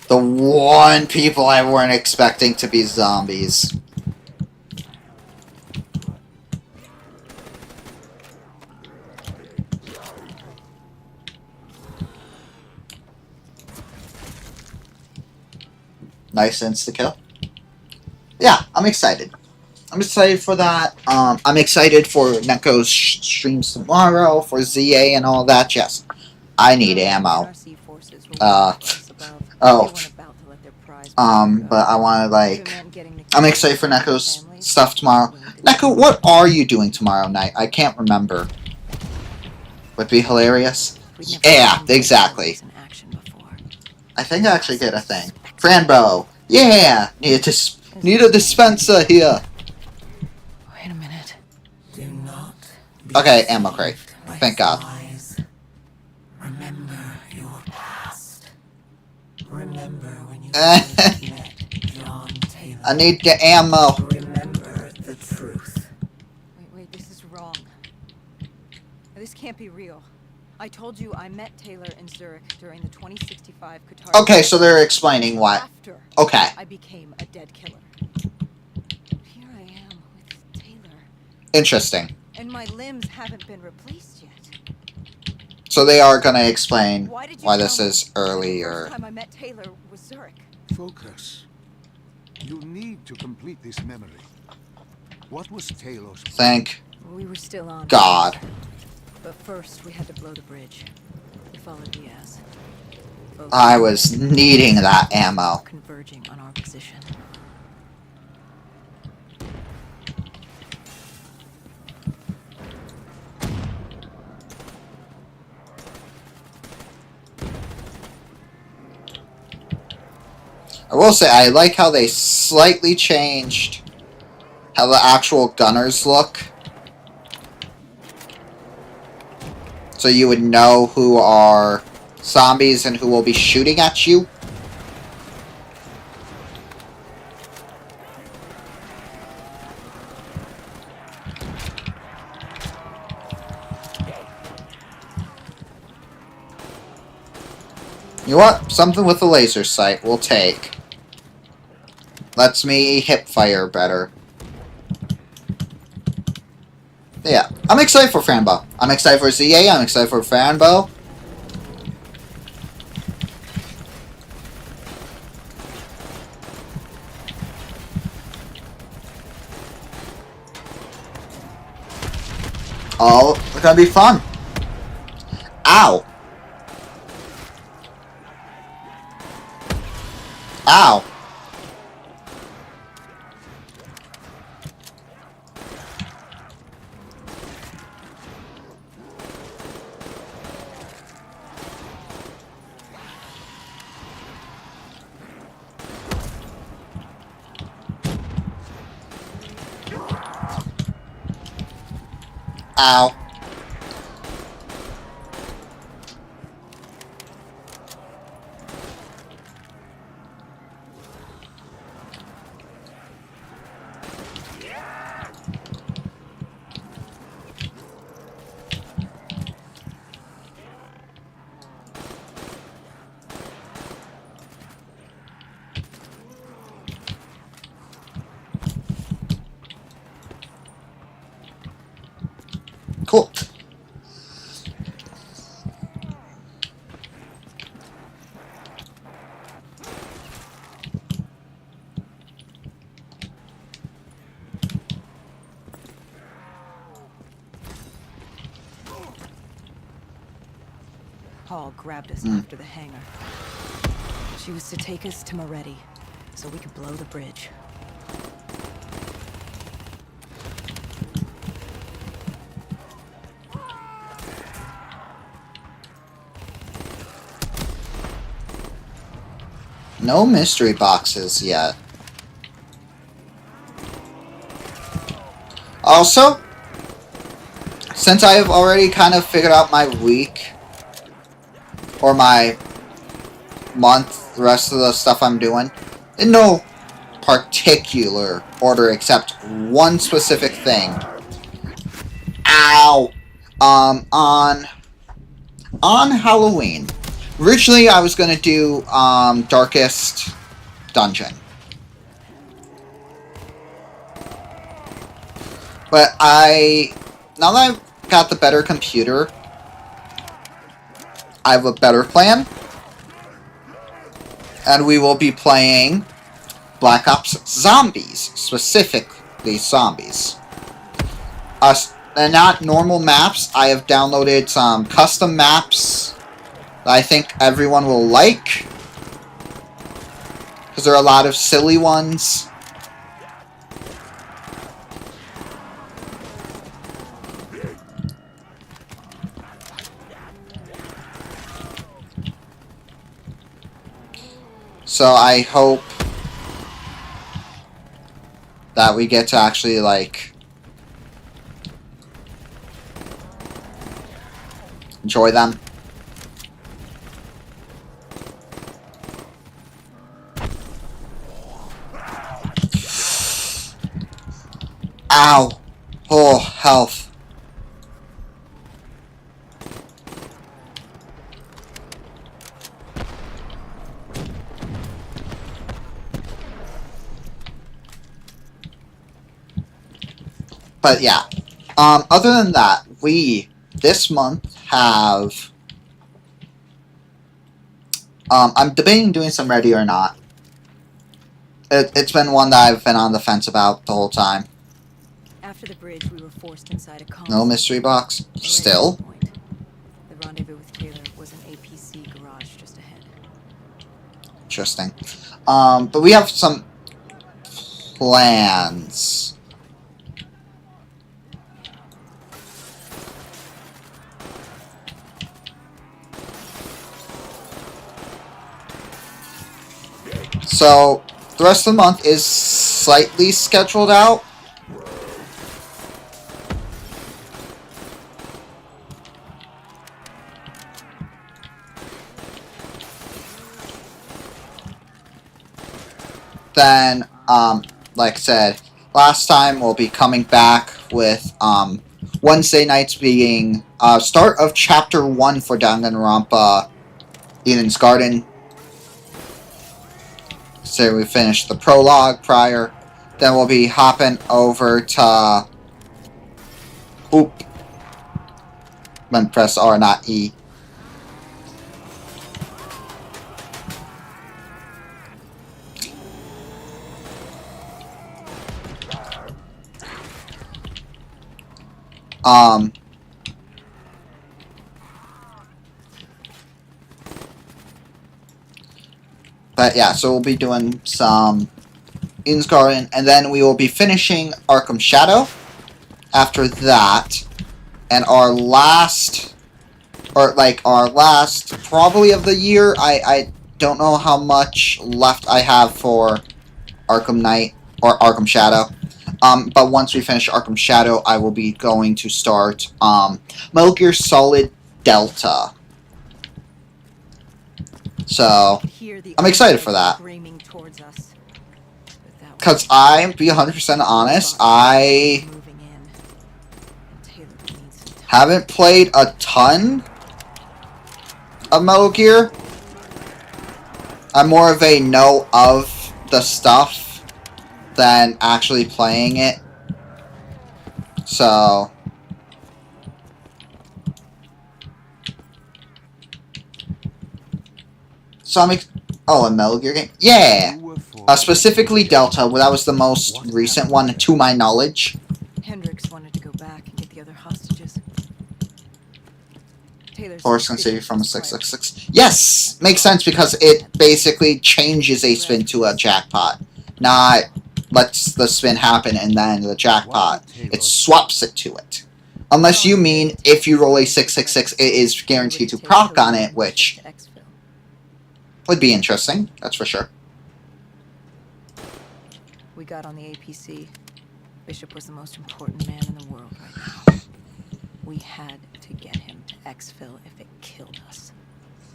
Speaker 1: The one people I weren't expecting to be zombies. Nice insta-kill. Yeah, I'm excited. I'm excited for that. I'm excited for Neko's streams tomorrow, for ZA and all that. Yes, I need ammo. But I want to, like, I'm excited for Neko's stuff tomorrow. Neko, what are you doing tomorrow night? I can't remember. Would be hilarious. Yeah, exactly. I think I actually did a thing. Franbo, yeah, need a dispenser here.
Speaker 2: Wait a minute.
Speaker 4: Do not
Speaker 1: Okay, ammo crate. Thank God.
Speaker 4: Remember your past. Remember when you first met John Taylor.
Speaker 1: I need the ammo.
Speaker 4: Remember the truth.
Speaker 2: Wait, this is wrong. This can't be real. I told you I met Taylor in Zurich during the 2065 Qatar.
Speaker 1: Okay, so they're explaining what.
Speaker 2: After
Speaker 1: Okay.
Speaker 2: I became a dead killer. Here I am with Taylor.
Speaker 1: Interesting.
Speaker 2: And my limbs haven't been replaced yet.
Speaker 1: So they are going to explain
Speaker 2: Why did you
Speaker 1: why
Speaker 2: tell
Speaker 1: this
Speaker 2: me
Speaker 1: is
Speaker 2: the
Speaker 1: earlier.
Speaker 2: first time I met Taylor was Zurich?
Speaker 3: Focus. You need to complete this memory. What was Taylor's plan?
Speaker 1: Thank
Speaker 2: We were still on.
Speaker 1: God.
Speaker 2: But first, we had to blow the bridge. We followed Diaz. Both
Speaker 1: I was needing that ammo.
Speaker 2: converging on our position.
Speaker 1: I will say, I like how they slightly changed how the actual gunners look. So you would know who are zombies and who will be shooting at you. You know what? Something with a laser sight we'll take. Lets me hip fire better. Yeah, I'm excited for Fanbow. I'm excited for ZA, I'm excited for Fanbow. Oh, it's gonna be fun. Ow. Ow. Ow. Cool.
Speaker 2: Paul grabbed us after the hangar. She was to take us to Moretti, so we could blow the bridge.
Speaker 1: No mystery boxes yet. Also, since I have already kind of figured out my week, or my month, the rest of the stuff I'm doing, in no particular order except one specific thing. Ow! On Halloween. Originally, I was gonna do, Darkest Dungeon. But now that I've got the better computer, I have a better plan. And we will be playing Black Ops Zombies. Specifically, zombies. And not normal maps. I have downloaded some custom maps that I think everyone will like. Because there are a lot of silly ones. So I hope that we get to actually, like, enjoy them. Ow. Oh, health. But yeah. Other than that, we this month have. I'm debating doing some Ready or Not. It's been one that I've been on the fence about the whole time.
Speaker 2: After the bridge, we were forced inside a
Speaker 1: No mystery box. Still.
Speaker 2: The rendezvous with Taylor was an APC garage just ahead.
Speaker 1: Interesting. But we have some plans. So, the rest of the month is slightly scheduled out. Then, like I said, last time we'll be coming back with, Wednesday nights being, start of Chapter 1 for Danganronpa Eden's Garden. So we finished the prologue prior. Then we'll be hopping over to... Oop. Then press R, not E. But yeah, so we'll be doing some Eden's Garden, and then we will be finishing Arkham Shadow after that. And our last, probably of the year, I don't know how much left I have for Arkham Knight, or Arkham Shadow. But once we finish Arkham Shadow, I will be going to start, Metal Gear Solid Delta. So, I'm excited for that. Because I'm, to be 100% honest, I haven't played a ton of Metal Gear. I'm more of a know of the stuff than actually playing it. So... Oh, a Metal Gear game? Yeah! Specifically Delta, that was the most recent one, to my knowledge.
Speaker 2: Hendricks wanted to go back and get the other hostages.
Speaker 1: Force can save you from a 666. Yes! Makes sense because it basically changes a spin to a jackpot. Not lets the spin happen and then the jackpot. It swaps it to it. Unless you mean if you roll a 666, it is guaranteed to proc on it, which would be interesting, that's for sure.
Speaker 2: We got on the APC. Bishop was the most important man in the world right now. We had to get him to exfil if it killed us.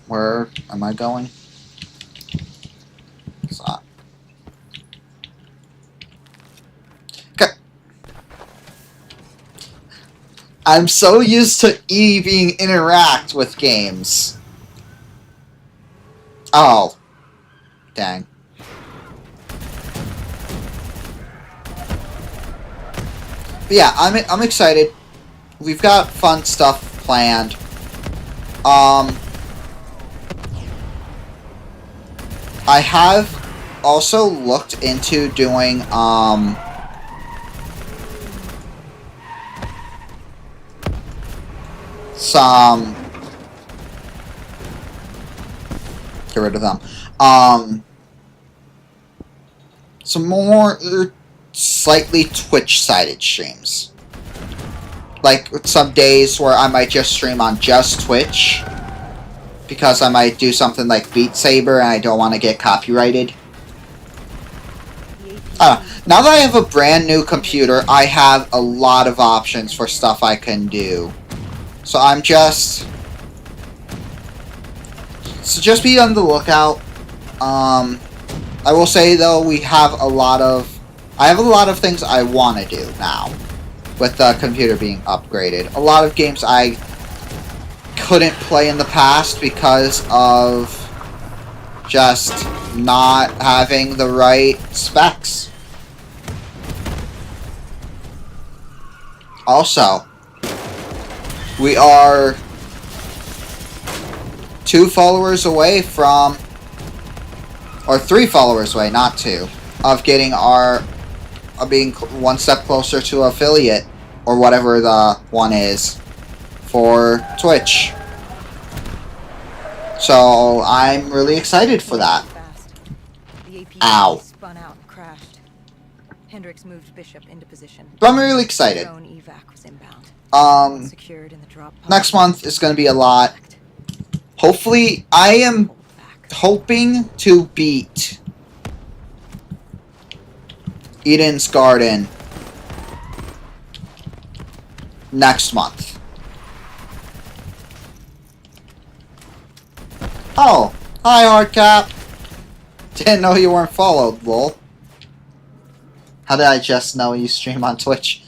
Speaker 1: Where am I going? Stop. Okay. I'm so used to E being interact with games. Oh. Dang. But yeah, I'm excited. We've got fun stuff planned. I have also looked into doing some... Get rid of them. Some more slightly Twitch-sided streams. Like, some days where I might just stream on just Twitch. Because I might do something like Beat Saber and I don't want to get copyrighted. Now that I have a brand new computer, I have a lot of options for stuff I can do. So I'm just... So just be on the lookout. I will say though, I have a lot of things I want to do now. With the computer being upgraded. A lot of games I couldn't play in the past because of just not having the right specs. Also, we are 2 followers away from, or 3 followers away, not 2, of getting of being one step closer to affiliate, or whatever the one is, for Twitch. So, I'm really excited for that.
Speaker 2: The APC
Speaker 1: Ow.
Speaker 2: spun out and crashed. Hendricks moved Bishop into position.
Speaker 1: But I'm really excited.
Speaker 2: Drone evac was inbound. Secured in the drop pod.
Speaker 1: Next month is going to be a lot. Hopefully, I am hoping to beat Eden's Garden next month. Oh, hi Hardcap. Didn't know you weren't followed, lol. How did I just know you stream on Twitch?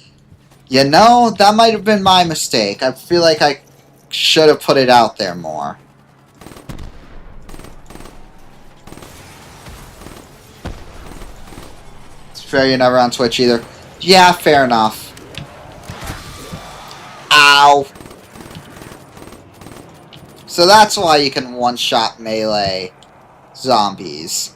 Speaker 1: You know, that might have been my mistake. I feel like I should have put it out there more. It's fair you're never on Twitch either. Yeah, fair enough. Ow. So that's why you can one-shot melee zombies.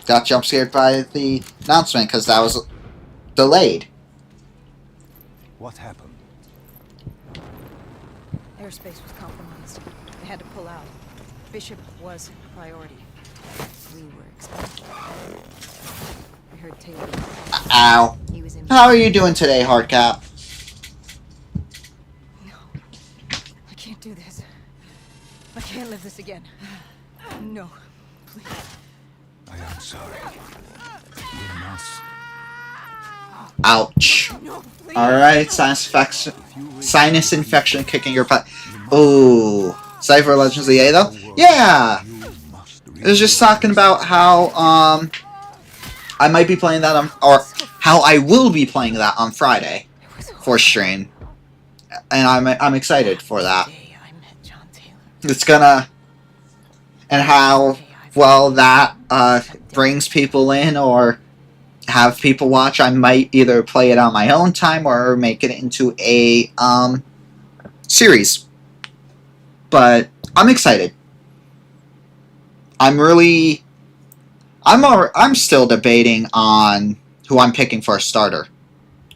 Speaker 1: Got jump scared by the announcement because that was delayed.
Speaker 3: What happened?
Speaker 2: Airspace was compromised. They had to pull out. Bishop was priority. We were expected. We heard Taylor.
Speaker 1: Ow.
Speaker 2: He was in.
Speaker 1: How are you doing today, Hardcap?
Speaker 2: No, I can't do this. I can't live this again. No, please.
Speaker 3: I am sorry. You must.
Speaker 1: Ouch.
Speaker 2: No, please.
Speaker 1: Alright, sinus infection kicking your butt. Ooh. Cypher Legends EA though? Yeah! It was just talking about how, I might be playing that on, or how I will be playing that on Friday for stream. And I'm excited for that. It's gonna, and how well that, brings people in or have people watch. I might either play it on my own time or make it into a, series. But I'm excited. I'm still debating on who I'm picking for a starter.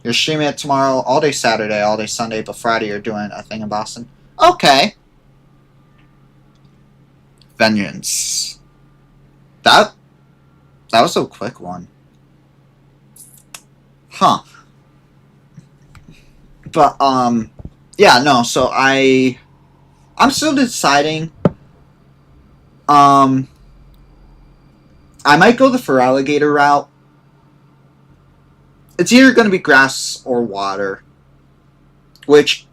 Speaker 1: You're streaming it tomorrow, all day Saturday, all day Sunday, but Friday you're doing a thing in Boston. Okay. Vengeance. That was a quick one. Huh. But, yeah, no, so I'm still deciding. I might go the Feraligatr route. It's either going to be grass or water. Which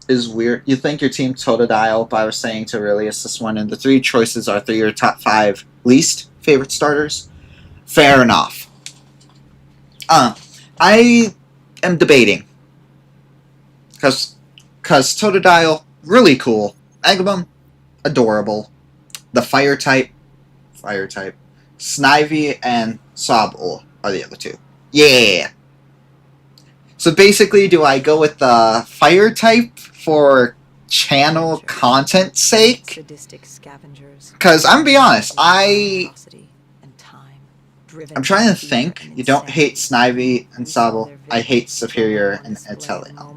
Speaker 1: is weird. You think your team Totodile, but I was saying to Aurelius this one, and the 3 choices are 3 of your top 5 least favorite starters. Fair enough. I am debating. Because Totodile, really cool. Agabum, adorable. The fire type. Snivy and Sobble are the other 2. Yeah! So basically, do I go with the fire type for channel content sake?
Speaker 2: Sadistic scavengers.
Speaker 1: Because I'm gonna be honest, I'm trying to think. You don't hate Snivy and Sobble. I hate Superior and Atelion. I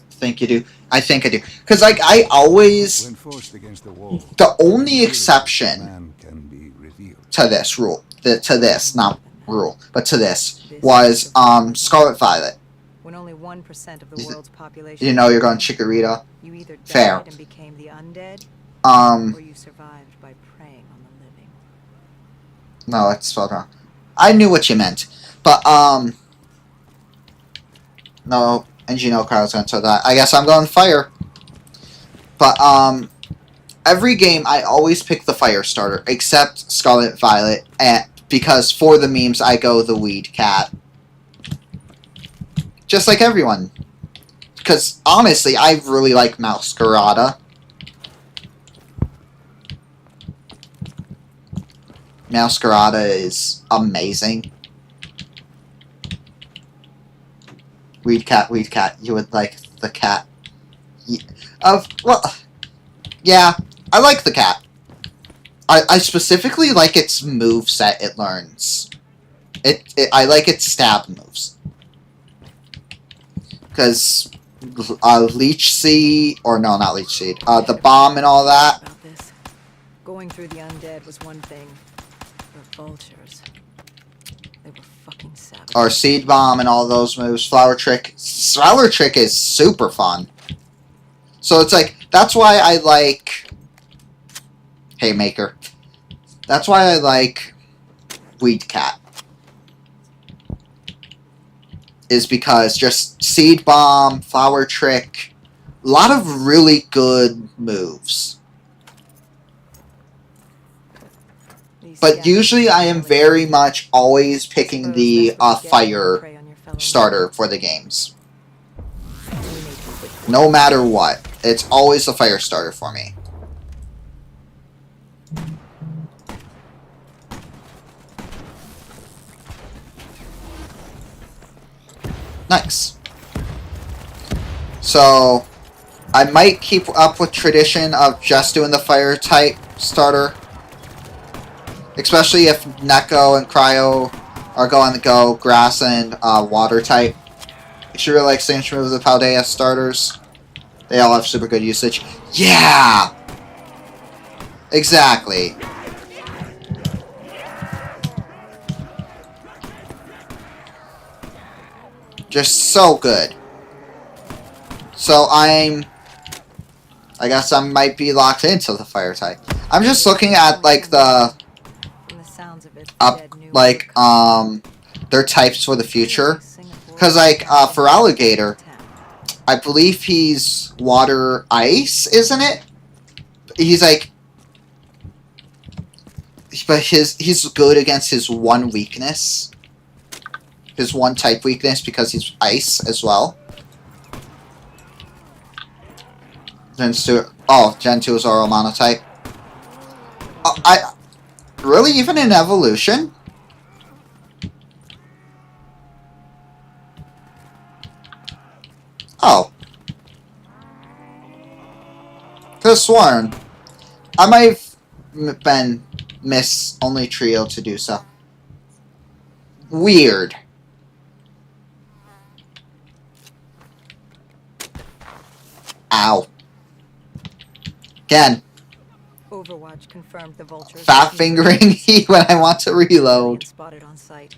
Speaker 1: think you do. I think I do. Because, like, I always...
Speaker 3: When forced against the wall,
Speaker 1: The only exception
Speaker 3: man can be revealed.
Speaker 1: to this rule, to this, not rule, but to this, was Scarlet Violet.
Speaker 2: When only 1% of the world's population.
Speaker 1: You know you're going Chikorita.
Speaker 2: You either died
Speaker 1: Fair.
Speaker 2: and became the undead,
Speaker 1: Um,
Speaker 2: or you survived by preying on the living.
Speaker 1: no, that's spelled wrong. I knew what you meant. But, no, and you know Kyle's going to tell that. I guess I'm going fire. But, every game I always pick the fire starter, except Scarlet Violet, because for the memes I go the Weed Cat. Just like everyone. Because, honestly, I really like Masquerada. Masquerada is amazing. Weed cat. You would like the cat. Well, yeah, I like the cat. I specifically like its move set it learns. I like its stab moves. Because Leech Seed, or no, not Leech Seed, the bomb and all that.
Speaker 2: About this. Going through the undead was one thing, but vultures, they were fucking savage.
Speaker 1: Or Seed Bomb and all those moves. Flower Trick. Flower Trick is super fun. So it's like, that's why I like Haymaker. That's why I like Weed Cat. Is because just Seed Bomb, Flower Trick, a lot of really good moves. But usually I am very much always picking the fire starter for the games. No matter what. It's always the fire starter for me. Nice. So, I might keep up with tradition of just doing the fire type starter. Especially if Neko and Cryo are going to go grass and water type. I should really like Signature Move of the Paldea starters. They all have super good usage. Yeah! Exactly. Just so good. So I guess I might be locked into the fire type. I'm just looking at like the their types for the future. Cause like for Alligator, I believe he's water ice, isn't it? He's like, but he's good against his one weakness. His one type weakness because he's ice as well. Gen 2 is Oro Monotype. Really, even in evolution? Oh. Could've sworn. I might have been Miss Only Trio to do so. Weird. Ow. Again.
Speaker 2: Overwatch confirmed the vultures.
Speaker 1: Fat fingering E when I want to reload.
Speaker 2: Spotted on site.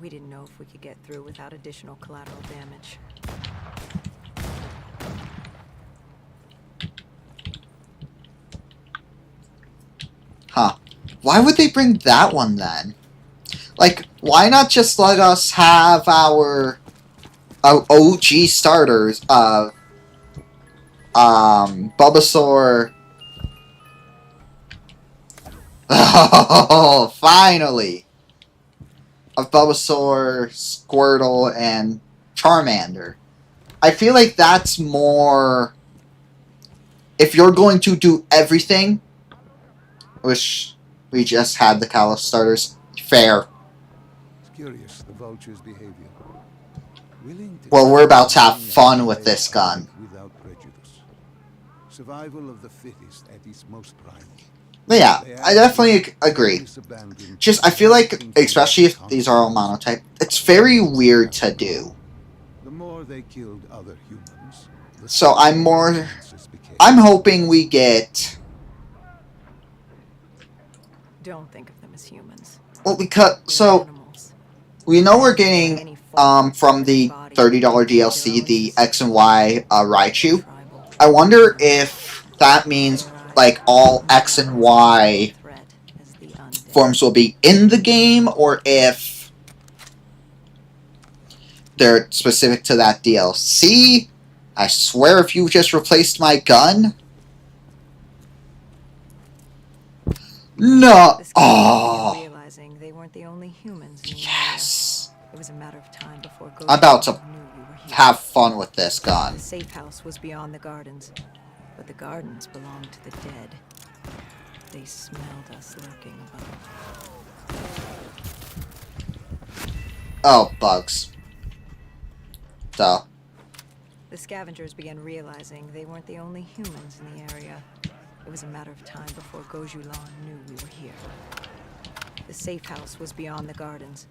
Speaker 2: We didn't know if we could get through without additional collateral damage.
Speaker 1: Huh. Why would they bring that one then? Like, why not just let us have our OG starters of Bulbasaur. Oh, finally! Of Bulbasaur, Squirtle, and Charmander. I feel like that's more... If you're going to do everything, which we just had the Kalos starters, fair.
Speaker 3: It's curious, the vulture's behavior.
Speaker 1: Well, we're about to have fun with this gun.
Speaker 3: Without prejudice. Survival of the fittest at its most primal.
Speaker 1: But yeah, I definitely agree. Just, I feel like, especially if these are all monotype, it's very weird to do.
Speaker 3: The more they killed other humans,
Speaker 1: so I'm hoping we get...
Speaker 2: Don't think of them as humans.
Speaker 1: Well, because, so, we know we're getting, from the $30 DLC, the X and Y, Raichu. I wonder if that means, like, all X and Y forms will be in the game, or if they're specific to that DLC. I swear if you just replaced my gun... No! Oh!
Speaker 2: Realizing they weren't the only humans.
Speaker 1: Yes!
Speaker 2: It was a matter of time before
Speaker 1: I'm about to have fun with this gun.
Speaker 2: The safe house was beyond the gardens, but the gardens belonged to the dead. They smelled us lurking above.
Speaker 1: Oh, bugs. Duh.
Speaker 2: The scavengers began realizing they weren't the only humans in the area. It was a matter of time before Gojulan knew we were here. The safe house was beyond the gardens,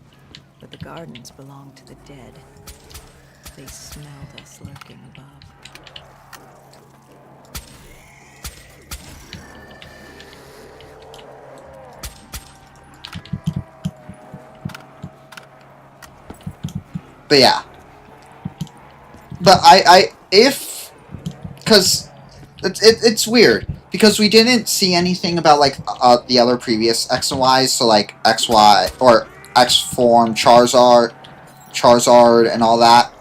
Speaker 2: but the gardens belonged to the dead. They smelled us lurking above.
Speaker 1: But yeah. But because it's weird because we didn't see anything about like the other previous X and Ys, so like XY or X form Charizard, and all that.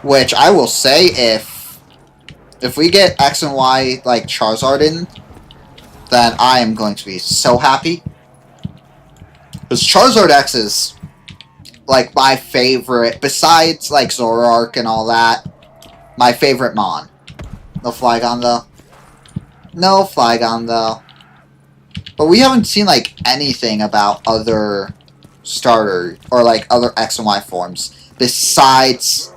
Speaker 1: Which I will say, if we get X and Y like Charizard in, then I am going to be so happy. Because Charizard X is like my favorite, besides like Zoroark and all that. My favorite Mon. No Flygon though. No Flygon though. But we haven't seen like anything about other starter or like other X and Y forms besides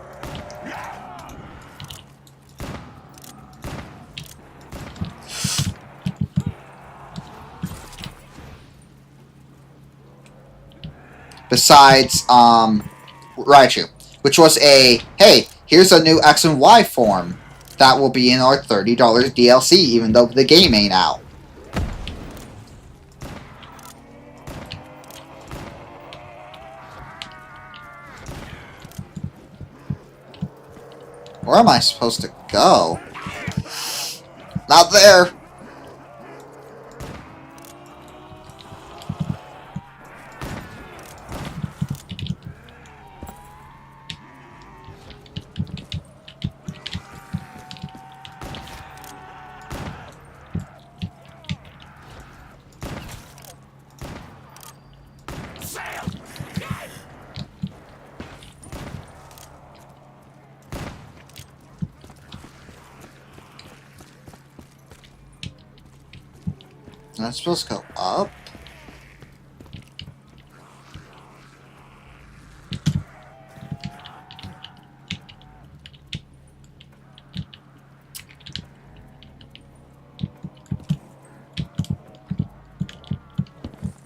Speaker 1: Raichu, which was a, hey, here's a new X and Y form that will be in our $30 DLC, even though the game ain't out. Where am I supposed to go? Not there! Am I supposed to go up?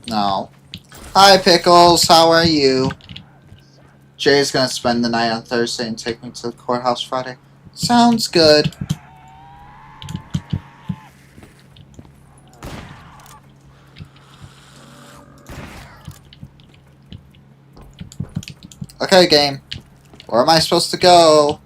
Speaker 1: No. Hi, Pickles. How are you? Jay's gonna spend the night on Thursday and take me to the courthouse Friday. Sounds good. Okay, game. Where am I supposed to go?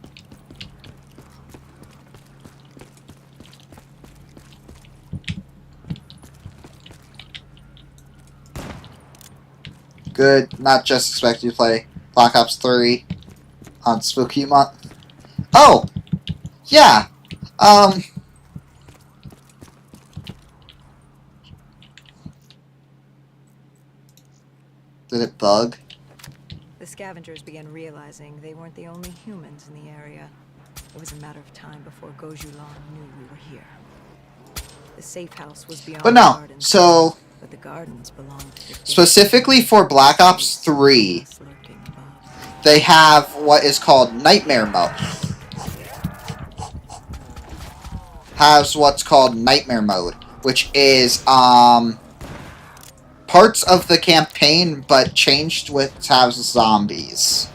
Speaker 1: Good. Not just expect you to play Black Ops 3 on Spooky Month. Oh! Yeah! Did it bug?
Speaker 2: The scavengers began realizing they weren't the only humans in the area. It was a matter of time before Gojulan knew we were here. The safe house was beyond
Speaker 1: But
Speaker 2: the
Speaker 1: no,
Speaker 2: gardens,
Speaker 1: so
Speaker 2: but the gardens belonged to the dead.
Speaker 1: specifically for Black Ops 3,
Speaker 2: Us lurking above.
Speaker 1: they have what is called Nightmare Mode. Has what's called Nightmare Mode, which is parts of the campaign but changed with to have zombies.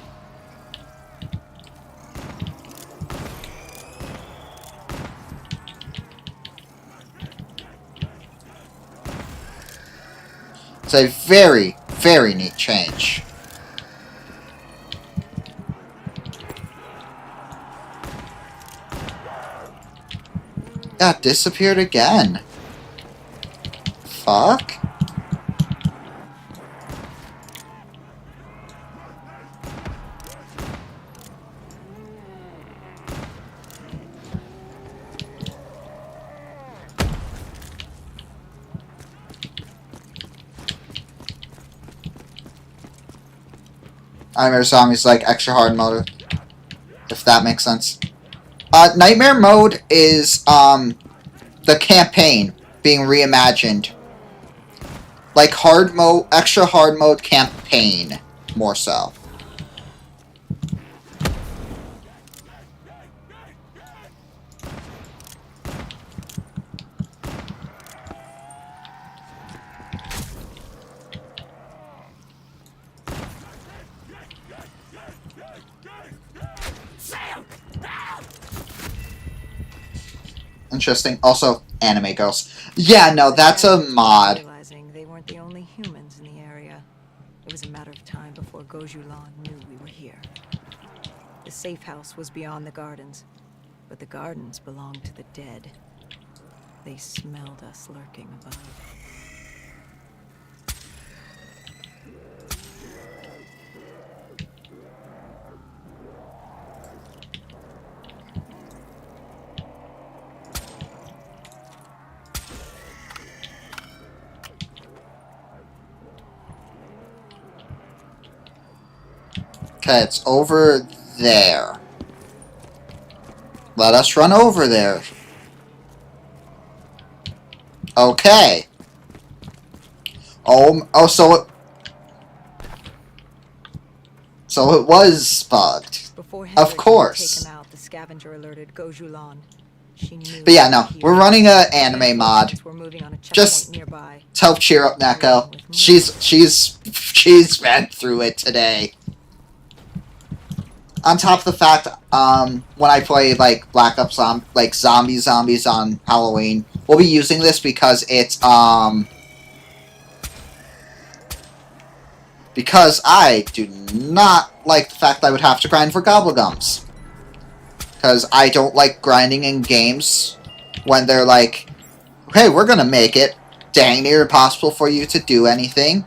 Speaker 1: It's a very, very neat change. Yeah, it disappeared again. Fuck. Nightmare Zombies like extra hard mode, if that makes sense. Nightmare mode is the campaign being reimagined Like hard mode, extra hard mode campaign, more so. Interesting. Also, anime girls. Yeah, no, that's a mod.
Speaker 2: Realizing they weren't the only humans in the area. It was a matter of time before Gojulan knew we were here. The safe house was beyond the gardens, but the gardens belonged to the dead. They smelled us lurking above.
Speaker 1: Okay, it's over there. Let us run over there. Okay. So it was bugged.
Speaker 2: Before
Speaker 1: Of course.
Speaker 2: Take him out, the scavenger alerted Gojulan. She knew.
Speaker 1: But yeah, no, we're running a anime mod.
Speaker 2: We're moving on a checkpoint
Speaker 1: Just
Speaker 2: nearby.
Speaker 1: to help cheer up Neko. She's been through it today. On top of the fact, when I play like Black Ops zombies on Halloween, we'll be using this because it's because I do not like the fact that I would have to grind for gobblegums. Because I don't like grinding in games when they're like, hey, we're gonna make it dang near impossible for you to do anything.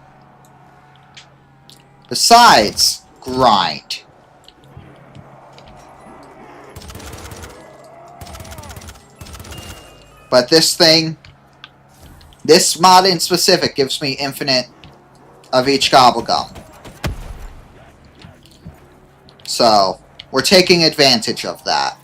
Speaker 1: Besides, grind. But this mod in specific gives me infinite of each gobblegum. So, we're taking advantage of that.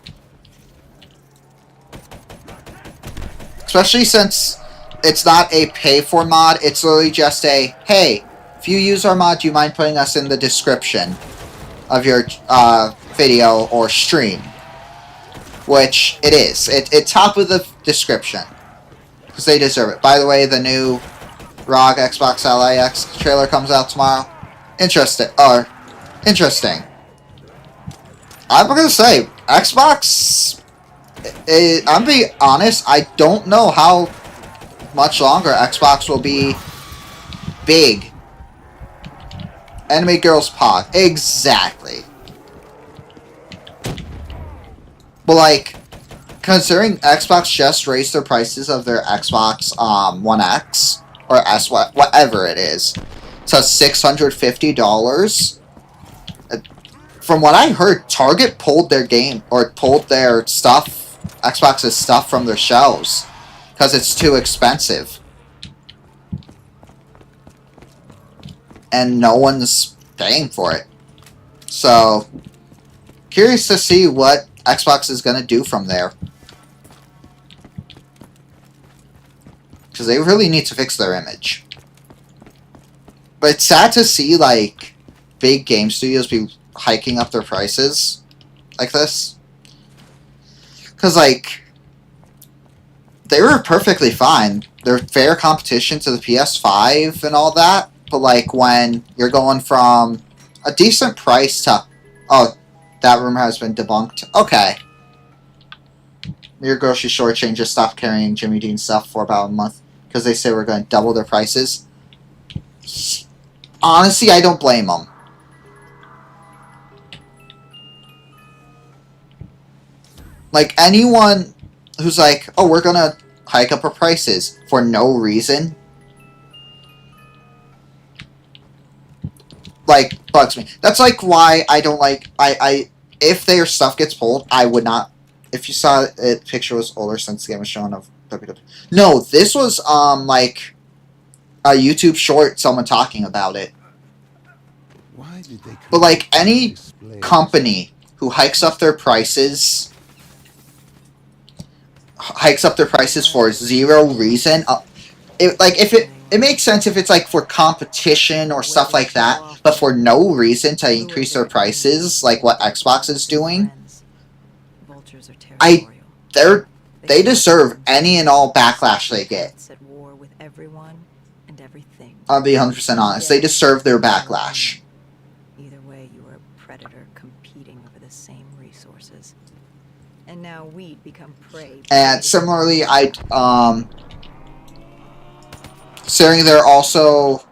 Speaker 1: Especially since it's not a pay-for mod, it's literally just a, hey, if you use our mod, do you mind putting us in the description of your video or stream? Which it is. It's top of the description. Because they deserve it. By the way, the new ROG Xbox LIX trailer comes out tomorrow. Interesting. I'm gonna say, Xbox... I'm being honest, I don't know how much longer Xbox will be big. Anime Girls Pod. Exactly. But, like, considering Xbox just raised their prices of their Xbox One X, or S, whatever it is, to $650, from what I heard, Target pulled their stuff, Xbox's stuff from their shelves, because it's too expensive. And no one's paying for it. So, curious to see what Xbox is going to do from there. Because they really need to fix their image. But it's sad to see, like, big game studios be hiking up their prices like this. Because, like, they were perfectly fine. They're fair competition to the PS5 and all that. But, like, when you're going from a decent price to... Oh, that rumor has been debunked. Okay. Your grocery store chain just stopped carrying Jimmy Dean stuff for about a month because they say we're going to double their prices. Honestly, I don't blame them. Like, anyone who's like, oh, we're going to hike up our prices for no reason, like, bugs me. That's, like, why I don't like... If their stuff gets pulled, I would not... If you saw it, the picture was older since the game was shown of WWE. No, this was, like, a YouTube short, someone talking about it.
Speaker 3: Why did they
Speaker 1: But, like, any company who hikes up their prices for zero reason, if it makes sense if it's like for competition or stuff like that, but for no reason to increase their prices, like what Xbox is doing,
Speaker 2: Vultures are
Speaker 1: I
Speaker 2: territorial.
Speaker 1: they deserve any and all backlash they get.
Speaker 2: At war with everyone and everything.
Speaker 1: I'll be 100% honest. They deserve their backlash.
Speaker 2: Either way, you are a predator competing over the same resources. And now we'd become prey.
Speaker 1: And similarly, considering they're also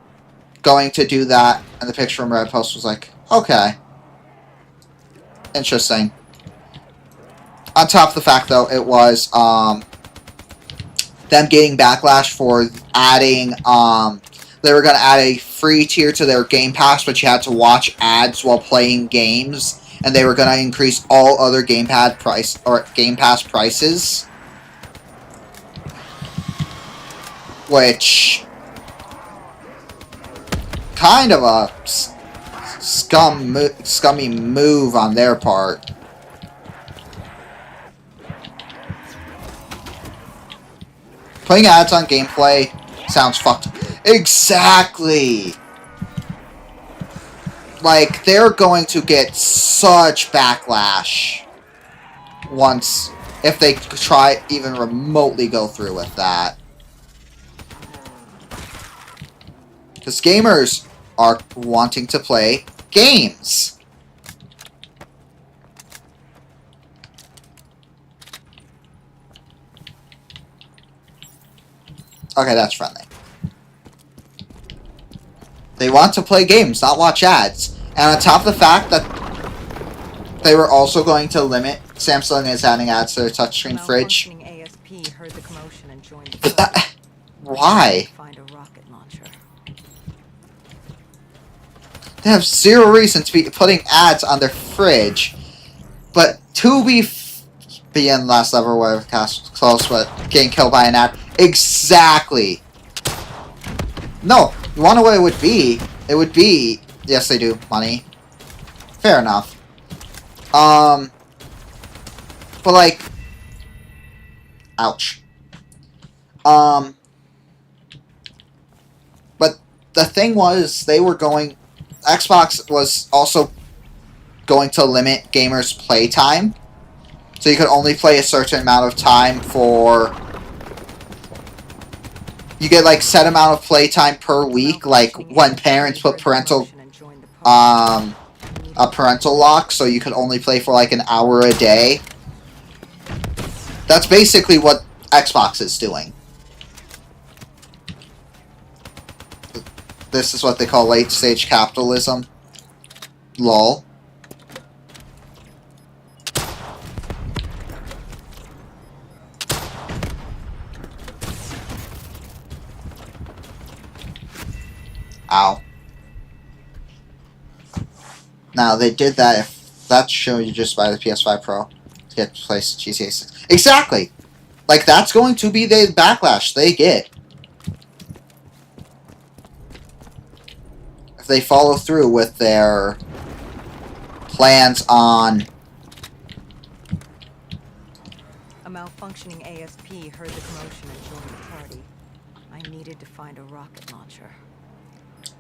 Speaker 1: going to do that, and the picture from Red Post was like, okay. Interesting. On top of the fact, though, it was them getting backlash for adding, they were going to add a free tier to their Game Pass, but you had to watch ads while playing games, and they were going to increase all other Game Pass prices. Which, kind of a scummy move on their part. Putting ads on gameplay sounds fucked. Exactly! Like, they're going to get such backlash once, if they try even remotely go through with that. Because gamers are wanting to play games. Okay, that's friendly. They want to play games, not watch ads. And on top of the fact that they were also going to limit, Samsung is adding ads to their touchscreen fridge.
Speaker 2: ASP heard the commotion and joined the
Speaker 1: Why?
Speaker 2: find a rocket launcher.
Speaker 1: They have zero reason to be putting ads on their fridge. But to be in last level where cast close but getting killed by an ad. Exactly. No, you wanna know what it would be? It would be, yes they do, money. Fair enough. But like, ouch. But the thing was, Xbox was also going to limit gamers' playtime. So you could only play a certain amount of time for... You get, like, set amount of playtime per week, like, when parents put a parental lock, so you could only play for, like, an hour a day. That's basically what Xbox is doing. This is what they call late-stage capitalism. LOL. Ow. Now, they did that if that's shown you just buy the PS5 Pro to get to play GTA 6. Exactly! Like, that's going to be the backlash they get. If they follow through with their plans on...
Speaker 2: A malfunctioning ASP heard the commotion and joined the party. I needed to find a rocket launcher.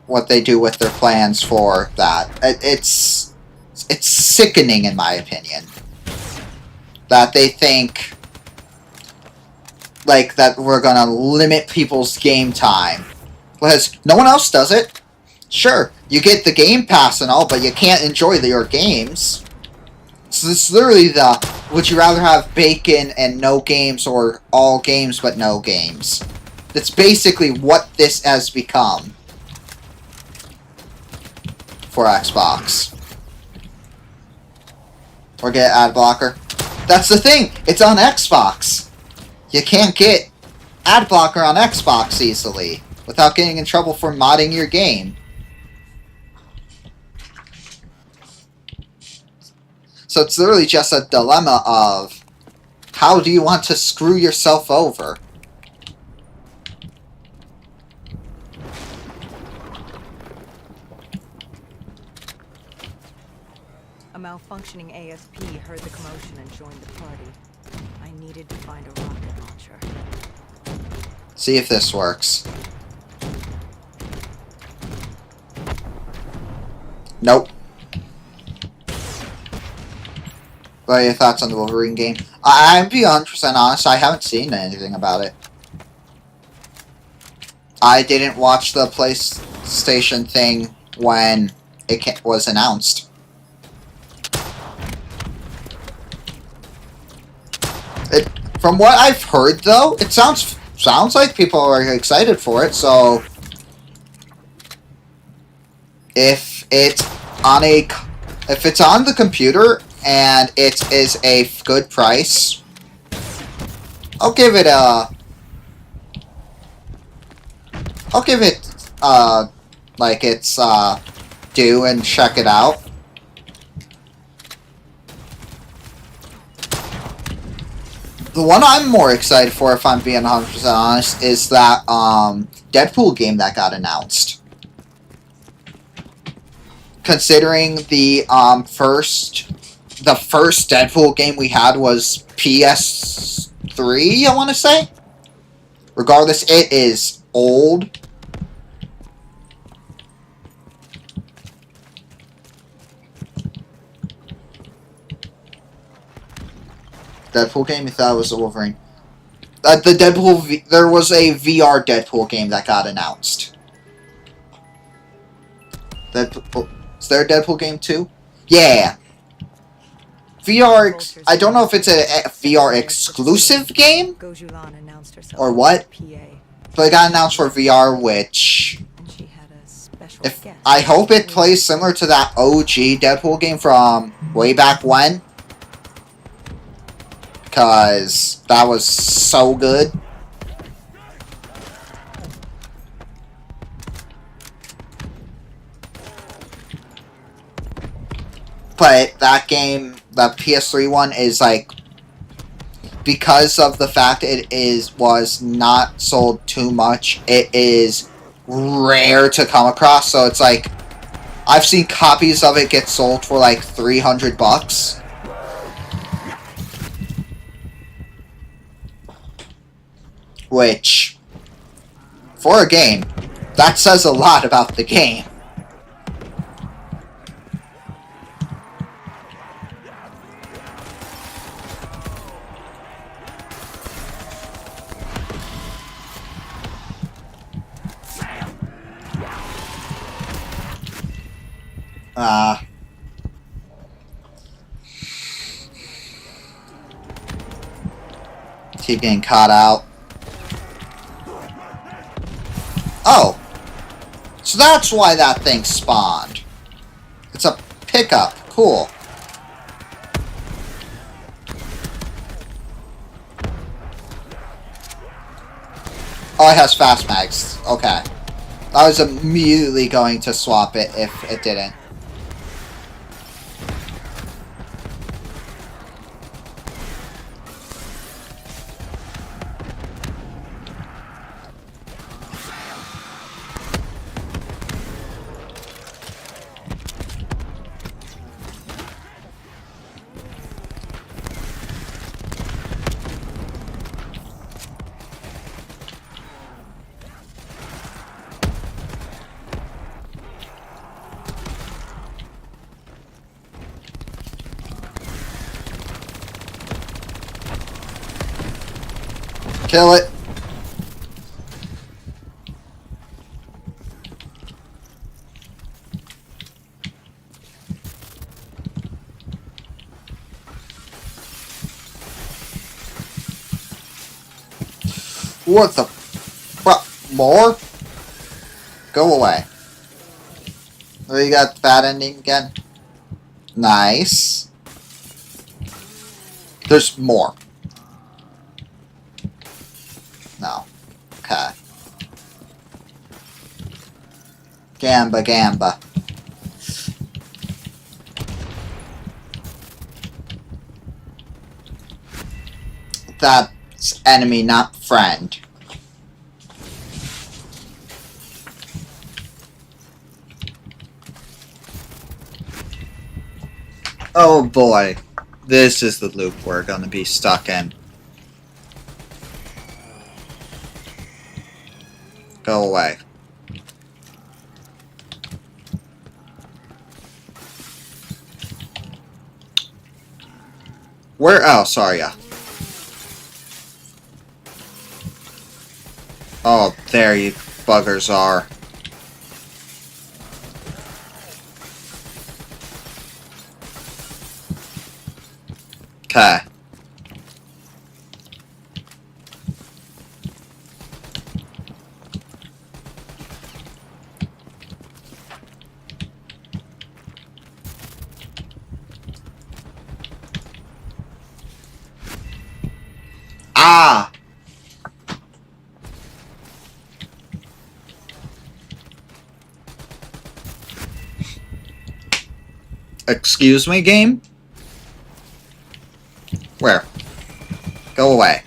Speaker 1: What they do with their plans for that. It's sickening, in my opinion. That they think, like, that we're gonna limit people's game time. Because no one else does it. Sure, you get the Game Pass and all, but you can't enjoy your games. So this is literally the, would you rather have bacon and no games, or all games but no games? That's basically what this has become. For Xbox. Or get ad blocker. That's the thing! It's on Xbox! You can't get ad blocker on Xbox easily without getting in trouble for modding your game. So it's literally just a dilemma of how do you want to screw yourself over?
Speaker 2: A malfunctioning ASP heard the commotion and joined the party. I needed to find a rocket launcher.
Speaker 1: See if this works. Nope. What are your thoughts on the Wolverine game? I'm being 100% honest, I haven't seen anything about it. I didn't watch the PlayStation thing when it was announced. From what I've heard, though, it sounds like people are excited for it. So, if it's on the computer and it is a good price, I'll give it like it's due and check it out. The one I'm more excited for, if I'm being 100% honest, is that Deadpool game that got announced. Considering the first Deadpool game we had was PS3, I want to say. Regardless, it is old. Deadpool game? You thought it was a Wolverine. There was a VR Deadpool game that got announced. Is there a Deadpool game too? Yeah. VR. I don't know if it's a VR exclusive game or what, but it got announced for VR, which I hope it plays similar to that OG Deadpool game from way back when. Because that was so good. But that game, the PS3 one, is like, because of the fact it was not sold too much, it is rare to come across. So it's like, I've seen copies of it get sold for like $300. Which, for a game, that says a lot about the game. Keep getting caught out. Oh! So that's why that thing spawned. It's a pickup. Cool. Oh, it has fast mags. Okay. I was immediately going to swap it if it didn't. Kill it. What the? What? More? Go away. Oh, you got bad ending again? Nice. There's more. No. Okay. Gamba, gamba. That's enemy, not friend. Oh boy. This is the loop we're gonna be stuck in. Go away. Where? Oh, sorry. Yeah. Oh, there you buggers are. Okay. Ah! Excuse me, game? Where? Go away.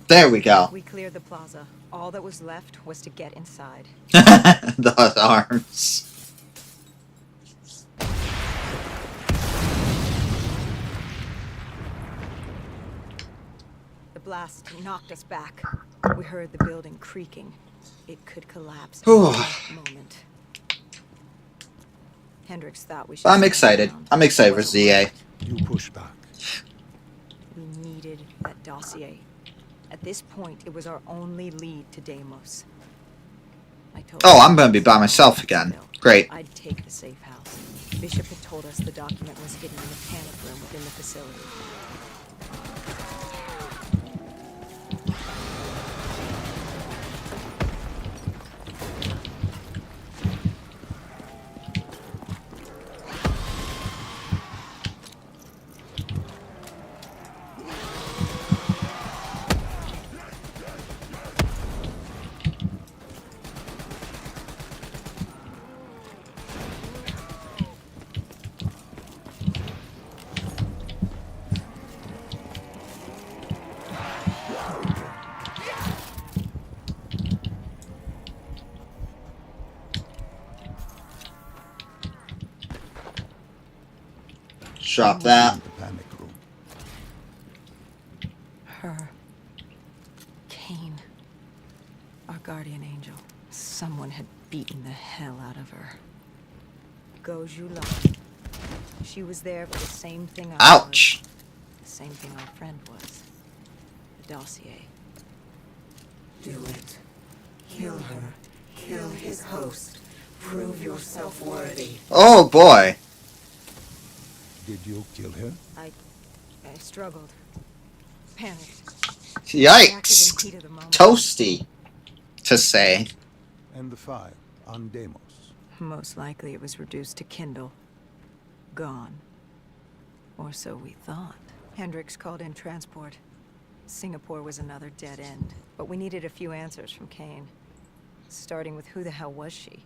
Speaker 1: There we go.
Speaker 2: We cleared the plaza. All that was left was to get inside.
Speaker 1: Those arms.
Speaker 2: The blast knocked us back. We heard the building creaking. It could collapse at
Speaker 1: Whew.
Speaker 2: any moment. Hendricks thought we should.
Speaker 1: I'm
Speaker 2: stand
Speaker 1: excited.
Speaker 2: down.
Speaker 1: I'm excited for
Speaker 2: Wasn't
Speaker 1: ZA.
Speaker 2: right.
Speaker 3: You push back.
Speaker 2: We needed that dossier. At this point, it was our only lead to Deimos. I told
Speaker 1: Oh,
Speaker 2: him
Speaker 1: I'm gonna be by myself again. Great.
Speaker 2: I'd take the safe house. Bishop had told us the document was hidden in the panic room within the facility.
Speaker 1: Drop that.
Speaker 3: In the panic room.
Speaker 2: Her. Kane. Our guardian angel. Someone had beaten the hell out of her. Go Zhulan. She was there for the same thing I
Speaker 1: Ouch.
Speaker 2: was. The same thing our friend was. The dossier.
Speaker 4: Do it. Kill her. Kill his host. Prove yourself worthy.
Speaker 1: Oh boy.
Speaker 3: Did you kill her?
Speaker 2: I struggled. Panicked. Reacted in
Speaker 1: Yikes.
Speaker 2: heat of the moment.
Speaker 1: Toasty. To say.
Speaker 3: And the 5 on Deimos.
Speaker 2: Most likely it was reduced to kindle. Gone. Or so we thought. Hendricks called in transport. Singapore was another dead end. But we needed a few answers from Kane. Starting with who the hell was she?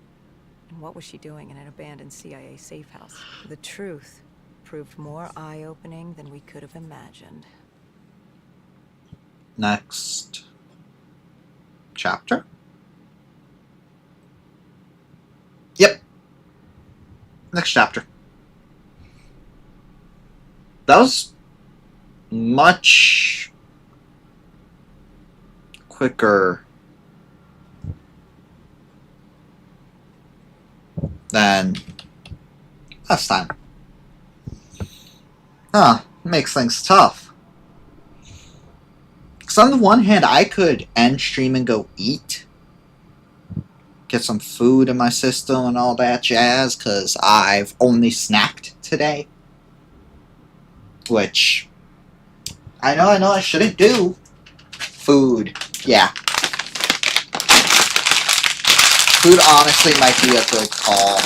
Speaker 2: And what was she doing in an abandoned CIA safe house? The truth proved more eye-opening than we could have imagined.
Speaker 1: Next chapter? Yep. Next chapter. That was much quicker than last time. Huh, makes things tough. Because on the one hand, I could end stream and go eat. Get some food in my system and all that jazz, because I've only snacked today. Which, I know I shouldn't do. Food, yeah. Food honestly might be a good call.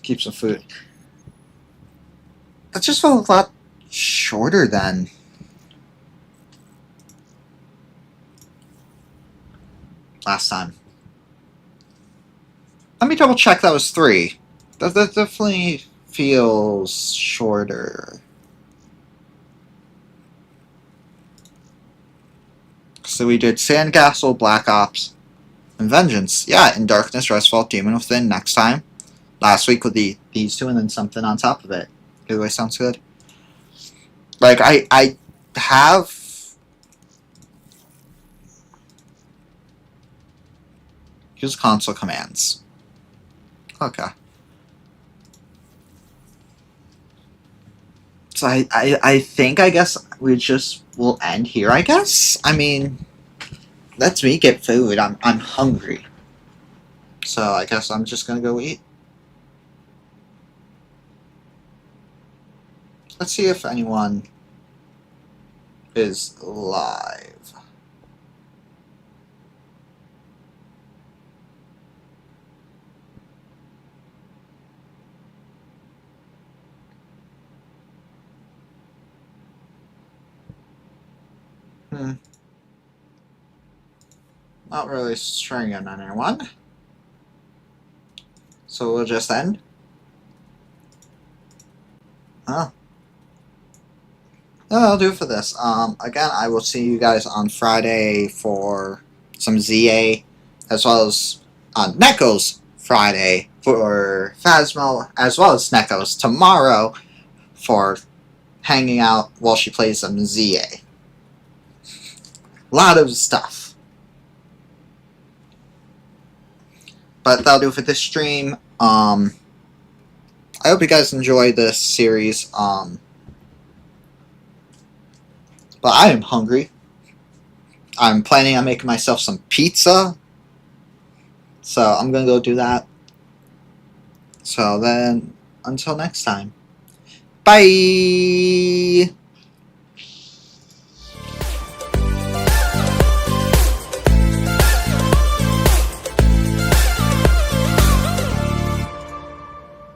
Speaker 1: Keep some food. That just felt a lot shorter than last time. Let me double check that was 3. That definitely feels shorter. So we did Sandcastle, Black Ops, and Vengeance. Yeah, in Darkness, Restfall, Demon Within next time. Last week with these two and then something on top of it. Either way sounds good. Like, I have... Use console commands. Okay. So I think, I guess, we just will end here, I guess? I mean, let's me get food. I'm hungry. So I guess I'm just gonna go eat. Let's see if anyone is live. Not really stringing anyone. So we'll just end. Oh. No, I'll do it for this. Again, I will see you guys on Friday for some ZA, as well as on Neko's Friday for Phasmo, as well as Neko's tomorrow for hanging out while she plays some ZA. Lot of stuff. But that'll do it for this stream. I hope you guys enjoy this series. But I am hungry. I'm planning on making myself some pizza. So I'm gonna go do that. So then, until next time. Bye!